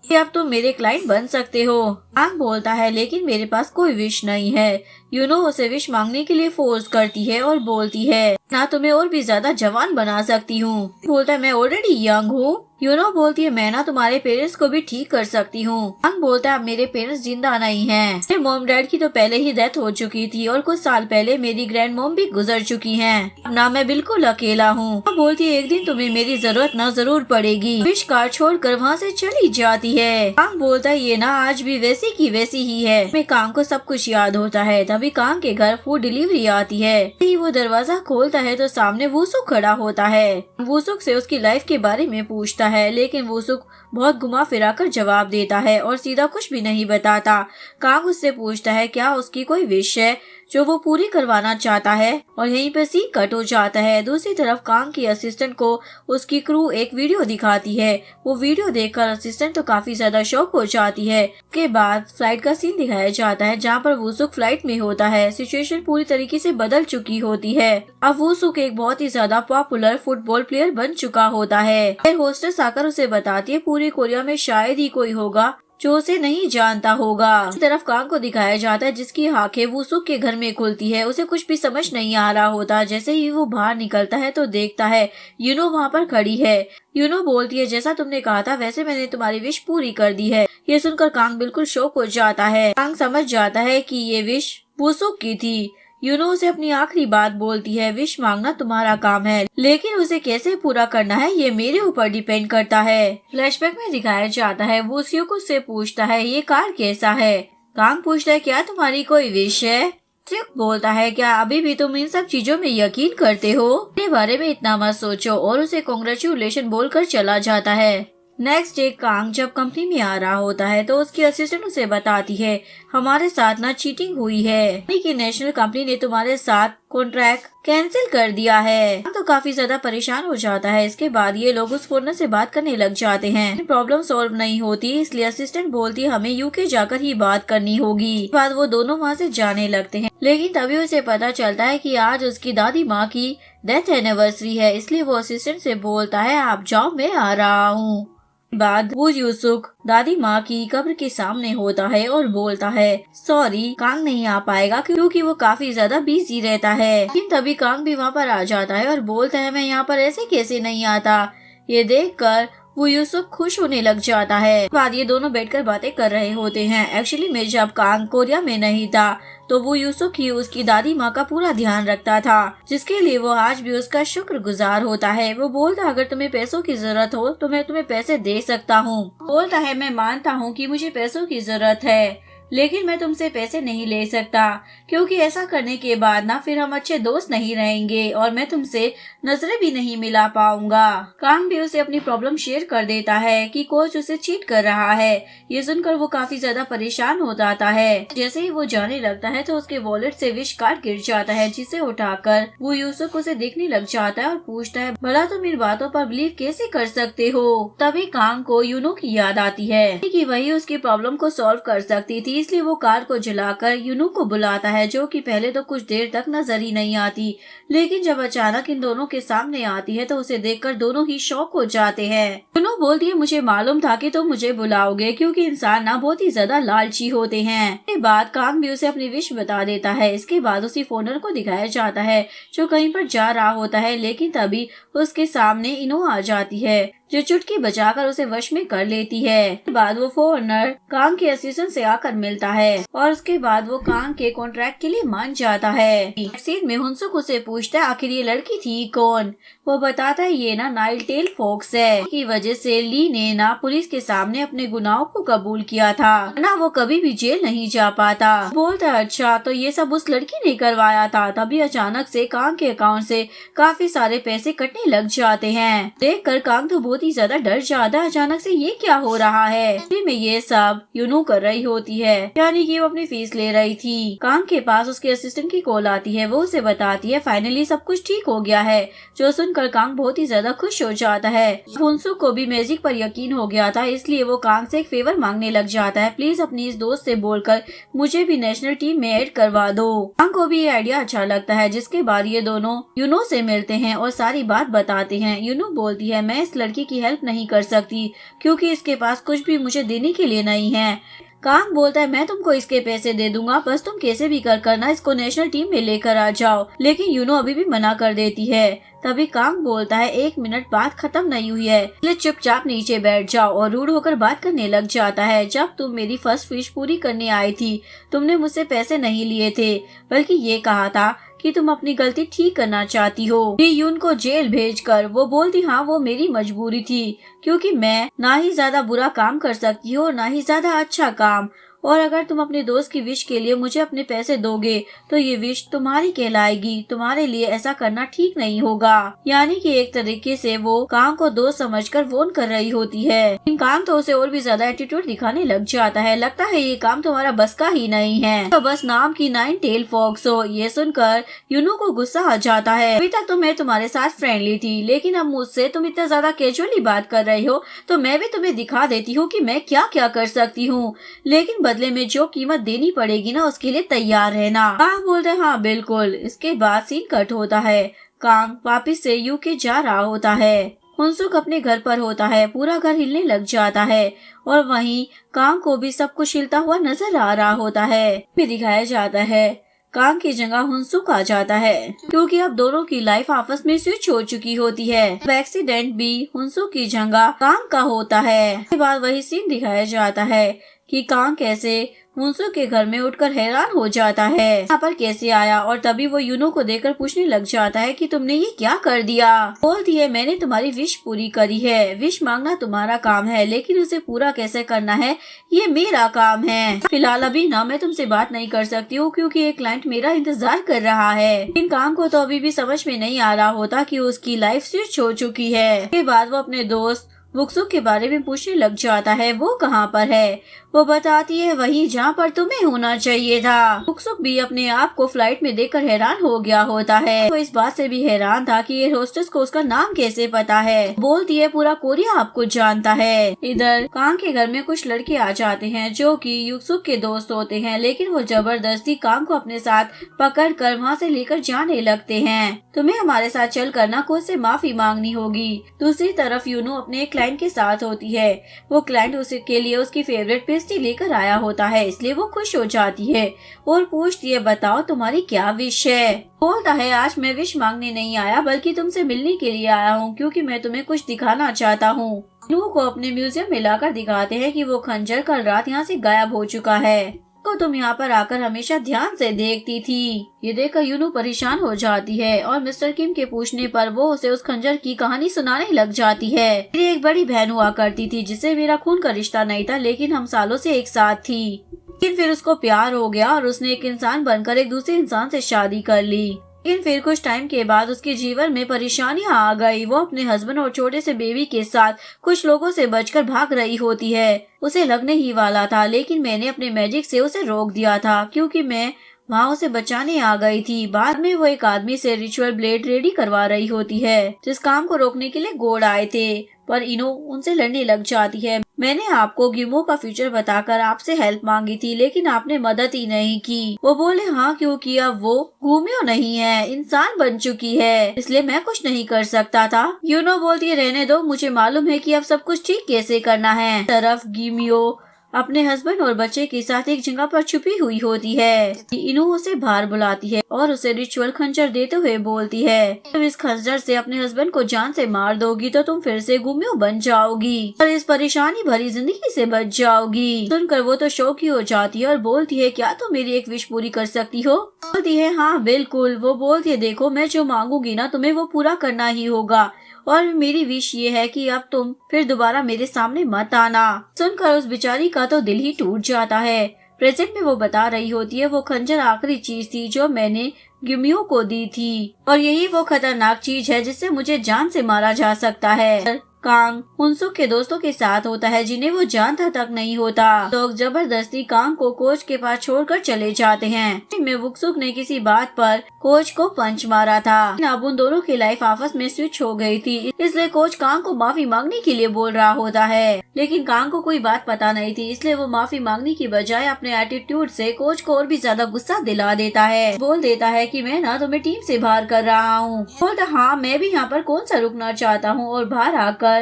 कि अब तुम मेरे क्लाइंट बन सकते हो। कांग बोलता है, लेकिन मेरे पास कोई विश नहीं है। यूनो उसे विश मांगने के लिए फोर्स करती है और बोलती है, ना तुम्हें और भी ज्यादा जवान बना सकती हूँ। बोलता है, मैं ऑलरेडी यंग हूँ। यूनो बोलती है, मैं ना तुम्हारे पेरेंट्स को भी ठीक कर सकती हूँ। कांग बोलता है, अब मेरे पेरेंट्स जिंदा नहीं हैं। मेरे मॉम डैड की तो पहले ही डेथ हो चुकी थी और कुछ साल पहले मेरी ग्रैंड मॉम भी गुजर चुकी हैं। अब ना मैं बिल्कुल अकेला हूँ। बोलती है, एक दिन तुम्हें मेरी जरूरत ना जरूर पड़ेगी। विश कार छोड़कर वहाँ से चली जाती है। कांग बोलता है, ये ना आज भी वैसी की वैसी ही है। मैं कांग को सब कुछ याद होता है। तभी कांग के घर फूड डिलीवरी आती है। वो दरवाजा खोलता है तो सामने वूसुक खड़ा होता है। वूसुक से उसकी लाइफ के बारे में पूछता है, लेकिन वूसुक बहुत घुमा फिरा कर जवाब देता है और सीधा कुछ भी नहीं बताता। कांग उससे पूछता है क्या उसकी कोई विश है जो वो पूरी करवाना चाहता है और यहीं पे सीन कट हो जाता है। दूसरी तरफ कांग की असिस्टेंट को उसकी क्रू एक वीडियो दिखाती है। वो वीडियो देखकर असिस्टेंट तो काफी ज्यादा शॉक हो जाती है। के बाद फ्लाइट का सीन दिखाया जाता है जहाँ पर वुसुक फ्लाइट में होता है। सिचुएशन पूरी तरीके से बदल चुकी होती है। अब वुसुक एक बहुत ही ज्यादा पॉपुलर फुटबॉल प्लेयर बन चुका होता है। एयर होस्टेस आकर उसे बताती है पूरी कोरिया में शायद ही कोई होगा जो उसे नहीं जानता होगा। इस तरफ कांग को दिखाया जाता है जिसकी आंखें वुसुक के घर में खुलती है। उसे कुछ भी समझ नहीं आ रहा होता। जैसे ही वो बाहर निकलता है तो देखता है यूनो वहाँ पर खड़ी है। यूनो बोलती है जैसा तुमने कहा था वैसे मैंने तुम्हारी विश पूरी कर दी है। ये सुनकर कांग बिल्कुल शॉक हो जाता है। कांग समझ जाता है कि ये विश वुसुक की थी। यूनो उसे अपनी आखिरी बात बोलती है विश मांगना तुम्हारा काम है लेकिन उसे कैसे पूरा करना है ये मेरे ऊपर डिपेंड करता है। फ्लैशबैक में दिखाया जाता है वुसुक उससे पूछता है ये कार कैसा है। कांग पूछता है क्या तुम्हारी कोई विश है। वुसुक बोलता है क्या अभी भी तुम इन सब चीजों में यकीन करते हो। अपने बारे में इतना मत सोचो और उसे कांग्रेचुलेशन बोलकर चला जाता है। नेक्स्ट डे कांग जब कंपनी में आ रहा होता है तो उसकी असिस्टेंट उसे बताती है हमारे साथ ना चीटिंग हुई है कि नेशनल कंपनी ने तुम्हारे साथ कॉन्ट्रैक्ट कैंसिल कर दिया है। तो काफी ज्यादा परेशान हो जाता है। इसके बाद ये लोग उस फॉरेनर से बात करने लग जाते हैं। प्रॉब्लम सॉल्व नहीं होती इसलिए असिस्टेंट बोलती है हमें यूके जाकर ही बात करनी होगी। बाद वो दोनों वहाँ से जाने लगते हैं लेकिन तभी उसे पता चलता है कि आज उसकी दादी माँ की डेथ एनिवर्सरी है इसलिए वो असिस्टेंट से बोलता है आप जाओ मैं आ रहा हूँ। बाद वो वुसुक दादी माँ की कब्र के सामने होता है और बोलता है सॉरी कांग नहीं आ पाएगा क्योंकि वो काफी ज्यादा बिजी रहता है। लेकिन तभी कांग भी वहाँ पर आ जाता है और बोलता है मैं यहाँ पर ऐसे कैसे नहीं आता। ये देखकर वो वुसुक खुश होने लग जाता है। बाद ये दोनों बैठकर बातें कर रहे होते हैं। एक्चुअली में जब कांग कोरिया में नहीं था तो वो वुसुक ही उसकी दादी माँ का पूरा ध्यान रखता था जिसके लिए वो आज भी उसका शुक्रगुजार होता है। वो बोलता अगर तुम्हें पैसों की जरूरत हो तो मैं तुम्हें पैसे दे सकता हूँ। बोलता है मैं मानता हूँ कि मुझे पैसों की जरूरत है लेकिन मैं तुमसे पैसे नहीं ले सकता क्योंकि ऐसा करने के बाद ना फिर हम अच्छे दोस्त नहीं रहेंगे और मैं तुमसे नजरें भी नहीं मिला पाऊंगा। कांग भी उसे अपनी प्रॉब्लम शेयर कर देता है कि कोच उसे चीट कर रहा है। ये सुनकर वो काफी ज्यादा परेशान हो जाता है। जैसे ही वो जाने लगता है तो उसके वॉलेट से विश कार्ड गिर जाता है जिसे उठाकर वो वुसुक उसे देखने लग जाता है और पूछता है भला तुम इन बातों पर बिलीव कैसे कर सकते हो। तभी कांग को यूनो की याद आती है कि वही उसकी प्रॉब्लम को सॉल्व कर सकती थी इसलिए वो कार को जलाकर यूनो को बुलाता है जो कि पहले तो कुछ देर तक नजर ही नहीं आती लेकिन जब अचानक इन दोनों के सामने आती है तो उसे देखकर दोनों ही शॉक हो जाते हैं। यूनो बोलती है मुझे मालूम था कि तुम मुझे बुलाओगे क्योंकि इंसान ना बहुत ही ज्यादा लालची होते हैं। इसके बाद कांग भी उसे अपनी विश बता देता है। इसके बाद उसी फोनर को दिखाया जाता है जो कहीं पर जा रहा होता है लेकिन तभी उसके सामने इनो आ जाती है जो चुटकी बजाकर उसे वश में कर लेती है। बाद वो फॉरेनर कांग के असिस्टेंट से आकर मिलता है और उसके बाद वो कांग के कॉन्ट्रैक्ट के लिए मान जाता है। सीन में हुनसुक उसे पूछता है आखिर ये लड़की थी कौन। वो बताता है ये ना नाइल टेल फॉक्स है की वजह से ली ने ना पुलिस के सामने अपने गुनाहों को कबूल किया था ना वो कभी भी जेल नहीं जा पाता। बोलता है अच्छा तो ये सब उस लड़की ने करवाया था। तभी अचानक से कांग के अकाउंट से काफी सारे पैसे कटने लग जाते हैं। देखकर कांग तो बहुत ही ज्यादा डर जाता है। अचानक से ये क्या हो रहा है। में ये सब यूनो कर रही होती है यानी कि वो अपनी फीस ले रही थी। कांग के पास उसके असिस्टेंट की कॉल आती है। वो उसे बताती है फाइनली सब कुछ ठीक हो गया है जो सुनकर कांग बहुत ही ज्यादा खुश हो जाता है। हुनसुक को भी मैजिक पर यकीन हो गया था इसलिए वो कांग से एक फेवर मांगने लग जाता है प्लीज अपनी इस दोस्त से बोलकर मुझे भी नेशनल टीम में ऐड करवा दो। कांग को भी ये आइडिया अच्छा लगता है जिसके बाद ये दोनों यूनो से मिलते हैं और सारी बात बताते हैं। यूनो बोलती है मैं इस लड़की की हेल्प नहीं कर सकती क्योंकि इसके पास कुछ भी मुझे देने के लिए नहीं है। कांग बोलता है मैं तुमको इसके पैसे दे दूंगा बस तुम कैसे भी कर ना इसको नेशनल टीम में लेकर आ जाओ। लेकिन यूनो अभी भी मना कर देती है। तभी कांग बोलता है 1 मिनट बात खत्म नहीं हुई है इसलिए चुपचाप नीचे बैठ जाओ और रूड होकर बात करने लग जाता है। जब तुम मेरी फर्स्ट विश पूरी करने आई थी तुमने मुझसे पैसे नहीं लिए थे बल्कि ये कहा था कि तुम अपनी गलती ठीक करना चाहती हो। यून को जेल भेजकर वो बोलती हाँ वो मेरी मजबूरी थी क्योंकि मैं ना ही ज्यादा बुरा काम कर सकती हूँ और ना ही ज्यादा अच्छा काम और अगर तुम अपने दोस्त की विश के लिए मुझे अपने पैसे दोगे तो ये विश तुम्हारी कहलाएगी। तुम्हारे लिए ऐसा करना ठीक नहीं होगा। यानी कि एक तरीके से वो कांग को दोस्त समझकर वॉर्न कर रही होती है। इन कांग तो उसे और भी ज्यादा एटीट्यूड दिखाने लग जाता है। लगता है ये काम तुम्हारा बस का ही नहीं है, तो बस नाम की 9 टेल फॉक्स हो। ये सुनकर यूनो को गुस्सा आ जाता है। अभी तक तो मैं तुम्हारे साथ फ्रेंडली थी, लेकिन अब मुझसे तुम इतना ज्यादा कैजुअली बात कर रहे हो तो मैं भी तुम्हें दिखा देती हूँ कि मैं क्या क्या कर सकती हूँ, लेकिन बदले में जो कीमत देनी पड़ेगी ना उसके लिए तैयार रहना। कांग बोलते हैं हाँ बिल्कुल। इसके बाद सीन कट होता है। कांग वापिस से यूके जा रहा होता है। हुनसुक अपने घर पर होता है। पूरा घर हिलने लग जाता है और वहीं कांग को भी सब कुछ हिलता हुआ नजर आ रहा होता है। भी दिखाया जाता है कांग की जगह हुनसुक आ जाता है, क्योंकि अब दोनों की लाइफ आपस में स्विच हो चुकी होती है। अब एक्सीडेंट भी हुनसुक की जगह कांग का होता है। इसके बाद वही सीन दिखाया जाता है कि कांग कैसे हुनसुक के घर में उठकर हैरान हो जाता है, यहाँ पर कैसे आया। और तभी वो यूनो को देखकर पूछने लग जाता है कि तुमने ये क्या कर दिया। बोलती है मैंने तुम्हारी विश पूरी करी है। विश मांगना तुम्हारा काम है, लेकिन उसे पूरा कैसे करना है ये मेरा काम है। फिलहाल अभी ना मैं तुमसे बात नहीं कर सकती हूँ, क्योंकि एक क्लाइंट मेरा इंतजार कर रहा है। इन काम को तो अभी भी समझ में नहीं आ रहा होता कि उसकी लाइफ स्विच हो चुकी है। इसके बाद वो अपने दोस्त वुक्सुक के बारे में पूछने लग जाता है वो कहाँ पर है। वो बताती है वहीं जहाँ पर तुम्हें होना चाहिए था। वुक्सुक भी अपने आप को फ्लाइट में देखकर हैरान हो गया होता है। वो इस बात से भी हैरान था कि ये होस्टेस को उसका नाम कैसे पता है। बोलती है पूरा कोरिया आपको जानता है। इधर कांग के घर में कुछ लड़के आ जाते हैं जो कि युक्सुक के दोस्त होते हैं, लेकिन वो जबरदस्ती कांग को अपने साथ पकड़ कर वहाँ से लेकर जाने लगते हैं। तुम्हें हमारे साथ चल कर ना खुद से माफी मांगनी होगी। दूसरी तरफ यूनो अपने एक क्लाइंट के साथ होती है। वो क्लाइंट उसके लिए उसकी फेवरेट पेस्ट्री लेकर आया होता है, इसलिए वो खुश हो जाती है और पूछती है बताओ तुम्हारी क्या विश है। बोलता है आज मैं विश मांगने नहीं आया बल्कि तुमसे मिलने के लिए आया हूँ, क्योंकि मैं तुम्हें कुछ दिखाना चाहता हूँ। यूनो को अपने म्यूजियम में लाकर दिखाते हैं कि वो खंजर कल रात यहाँ से गायब हो चुका है, को तुम यहाँ पर आकर हमेशा ध्यान से देखती थी। ये देखकर यूनो परेशान हो जाती है और मिस्टर किम के पूछने पर वो उसे उस खंजर की कहानी सुनाने लग जाती है। मेरी एक बड़ी बहन हुआ करती थी जिससे मेरा खून का रिश्ता नहीं था, लेकिन हम सालों से एक साथ थी। लेकिन फिर उसको प्यार हो गया और उसने एक इंसान बनकर एक दूसरे इंसान से शादी कर ली। लेकिन फिर कुछ टाइम के बाद उसके जीवन में परेशानियां आ गई। वो अपने हस्बैंड और छोटे से बेबी के साथ कुछ लोगों से बचकर भाग रही होती है। उसे लगने ही वाला था, लेकिन मैंने अपने मैजिक से उसे रोक दिया था, क्योंकि मैं वहाँ उसे बचाने आ गई थी। बाद में वो एक आदमी से रिचुअल ब्लेड रेडी करवा रही होती है, जिस काम को रोकने के लिए गोड आए थे, पर इनो उनसे लड़ने लग जाती है। मैंने आपको गिमो का फ्यूचर बताकर आपसे हेल्प मांगी थी, लेकिन आपने मदद ही नहीं की। वो बोले हाँ क्योंकि अब वो गुमियो नहीं है, इंसान बन चुकी है, इसलिए मैं कुछ नहीं कर सकता था। यूनो बोलती है रहने दो, मुझे मालूम है कि अब सब कुछ ठीक कैसे करना है। तरफ गिमियो अपने हस्बैंड और बच्चे के साथ एक जगह पर छुपी हुई होती है। इनो उसे बाहर बुलाती है और उसे रिचुअल खंजर देते हुए बोलती है तुम इस खंजर से अपने हस्बैंड को जान से मार दोगी तो तुम फिर से गुमियो बन जाओगी और इस परेशानी भरी जिंदगी से बच जाओगी। सुनकर वो तो शौकी हो जाती है और बोलती है क्या तुम मेरी एक विश पूरी कर सकती हो। बोलती है हाँ बिल्कुल। वो बोलती है देखो मैं जो मांगूंगी ना तुम्हें वो पूरा करना ही होगा, और मेरी विश ये है कि अब तुम फिर दोबारा मेरे सामने मत आना। सुनकर उस बेचारी का तो दिल ही टूट जाता है। प्रेजेंट में वो बता रही होती है वो खंजर आखिरी चीज थी जो मैंने गिमियो को दी थी, और यही वो खतरनाक चीज है जिससे मुझे जान से मारा जा सकता है। कांग हुनसुक के दोस्तों के साथ होता है जिन्हें वो जानता तक नहीं होता। लोग जबरदस्ती कांग को कोच के पास छोड़कर चले जाते हैं। में वुक्सुक ने किसी बात पर कोच को पंच मारा था। अब उन दोनों की लाइफ आपस में स्विच हो गई थी, इसलिए कोच कांग को माफी मांगने के लिए बोल रहा होता है, लेकिन कांग को कोई बात पता नहीं थी, इसलिए वो माफी मांगने की बजाय अपने एटीट्यूड से कोच को और भी ज्यादा गुस्सा दिला देता है। बोल देता है कि मैं ना तुम्हें टीम से बाहर कर रहा हूँ। बोलता हाँ मैं भी यहाँ पर कौन सा रुकना चाहता हूँ, और बाहर आकर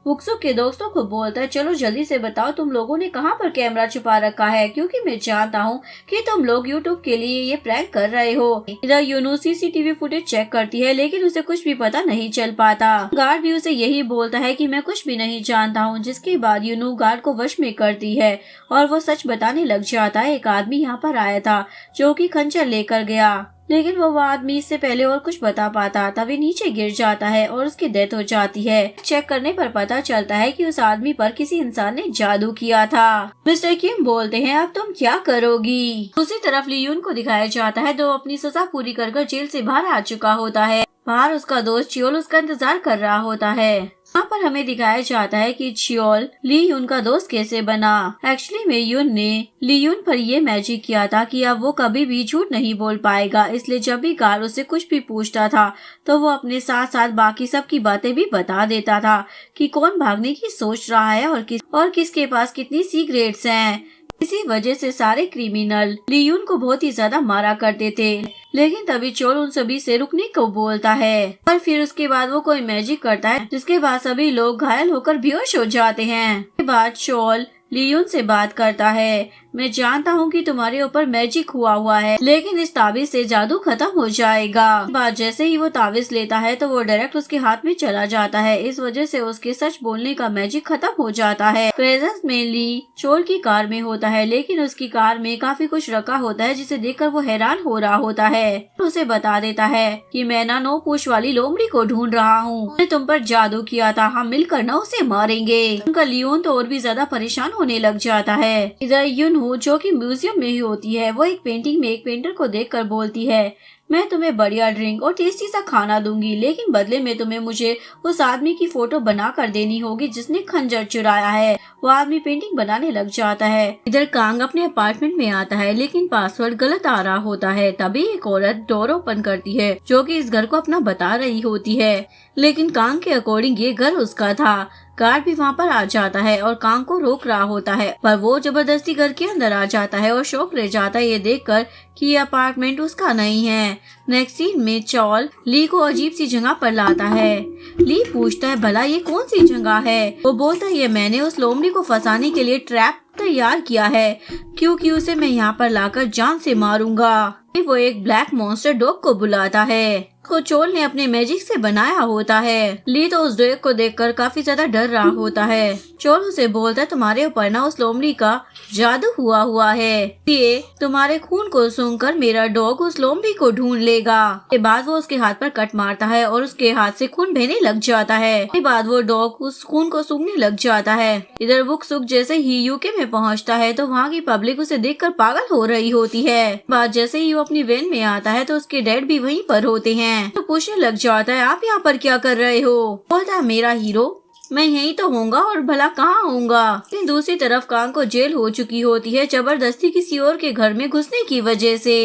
वुक्सुक के दोस्तों को बोलता है चलो जल्दी से बताओ तुम लोगों ने कहाँ पर कैमरा छुपा रखा है, क्योंकि मैं जानता हूँ कि तुम लोग यूट्यूब के लिए ये प्रैंक कर रहे हो। इधर यूनो सीसीटीवी फुटेज चेक करती है, लेकिन उसे कुछ भी पता नहीं चल पाता। गार्ड भी उसे यही बोलता है कि मैं कुछ भी नहीं जानता हूँ, जिसके बाद यूनो गार्ड को वश में करती है और वो सच बताने लग जाता है। एक आदमी यहाँ पर आया था जो कि खंजर लेकर गया। लेकिन वो आदमी इससे पहले और कुछ बता पाता तभी नीचे गिर जाता है और उसकी डेथ हो जाती है। चेक करने पर पता चलता है कि उस आदमी पर किसी इंसान ने जादू किया था। मिस्टर किम बोलते हैं अब तुम क्या करोगी। दूसरी तरफ ली यून को दिखाया जाता है जो अपनी सजा पूरी कर जेल से बाहर आ चुका होता है। बाहर उसका दोस्त चियोल उसका इंतजार कर रहा होता है। यहाँ पर हमें दिखाया जाता है कि चियोल ली यून का दोस्त कैसे बना। एक्चुअली में यून ने ली यून पर ये मैजिक किया था कि अब वो कभी भी झूठ नहीं बोल पाएगा, इसलिए जब भी गार्ड उससे कुछ भी पूछता था तो वो अपने साथ साथ बाकी सब की बातें भी बता देता था कि कौन भागने की सोच रहा है और किसके पास कितनी सीक्रेट्स हैं। इसी वजह से सारे क्रिमिनल ली यून को बहुत ही ज्यादा मारा करते थे। लेकिन तभी चोल उन सभी से रुकने को बोलता है और फिर उसके बाद वो कोई मैजिक करता है जिसके बाद सभी लोग घायल होकर बेहोश हो जाते हैं। उसके बाद चोल ली यून से बात करता है, मैं जानता हूँ कि तुम्हारे ऊपर मैजिक हुआ है लेकिन इस ताबीज से जादू खत्म हो जाएगा। बात जैसे ही वो ताबीज लेता है तो वो डायरेक्ट उसके हाथ में चला जाता है। इस वजह से उसके सच बोलने का मैजिक खत्म हो जाता है। प्रेजेंस में ली चोल की कार में होता है लेकिन उसकी कार में काफी कुछ रखा होता है जिसे देखकर वो हैरान हो रहा होता है। उसे बता देता है कि मैं ना 9 पूंछ वाली लोमड़ी को ढूंढ रहा हूँ, मैंने तुम पर जादू किया था, हम मिलकर ना उसे मारेंगे। उनका लियोन तो और भी ज्यादा परेशान होने लग जाता है। इधर यूनहू जो कि म्यूजियम में ही होती है वो एक पेंटिंग में एक पेंटर को देखकर बोलती है, मैं तुम्हें बढ़िया ड्रिंक और टेस्टी सा खाना दूंगी लेकिन बदले में तुम्हें मुझे उस आदमी की फोटो बना कर देनी होगी जिसने खंजर चुराया है। वो आदमी पेंटिंग बनाने लग जाता है। इधर कांग अपने अपार्टमेंट में आता है लेकिन पासवर्ड गलत आ रहा होता है। तभी एक औरत डोर ओपन करती है जो कि इस घर को अपना बता रही होती है, लेकिन कांग के अकॉर्डिंग ये घर उसका था। गार्ड भी वहाँ पर आ जाता है और कांग को रोक रहा होता है पर वो जबरदस्ती घर के अंदर आ जाता है और शौक रह जाता है ये देखकर कि ये अपार्टमेंट उसका नहीं है। नेक्स्ट सीन में चॉल ली को अजीब सी जगह पर लाता है। ली पूछता है भला ये कौन सी जगह है। वो बोलता है ये मैंने उस लोमड़ी को फंसाने के लिए ट्रैप तैयार किया है क्योंकि उसे मैं यहाँ पर लाकर जान से मारूंगा। वो एक ब्लैक मॉन्स्टर डॉग को बुलाता है को चोल ने अपने मैजिक से बनाया होता है। ली तो उस डॉग को देखकर काफी ज्यादा डर रहा होता है। चोल उसे बोलता है तुम्हारे ऊपर ना उस लोमड़ी का जादू हुआ है, ये तुम्हारे खून को सूंघकर मेरा डॉग उस लोमड़ी को ढूंढ लेगा। के बाद वो उसके हाथ पर कट मारता है और उसके हाथ से खून बहने लग जाता है। के बाद वो डॉग उस खून को सूंघने लग जाता है। इधर वुक सुक जैसे ही यूके में पहुँचता है तो वहाँ की पब्लिक उसे देखकर पागल हो रही होती है। बाद जैसे ही वो अपनी वैन में आता है तो उसके डैड भी वहीं पर होते हैं। तो पूछने लग जाता है आप यहाँ पर क्या कर रहे हो। बोलता है मेरा हीरो मैं यहीं तो होऊंगा और भला कहाँ होऊंगा। लेकिन दूसरी तरफ कांग को जेल हो चुकी होती है जबरदस्ती किसी और के घर में घुसने की वजह से।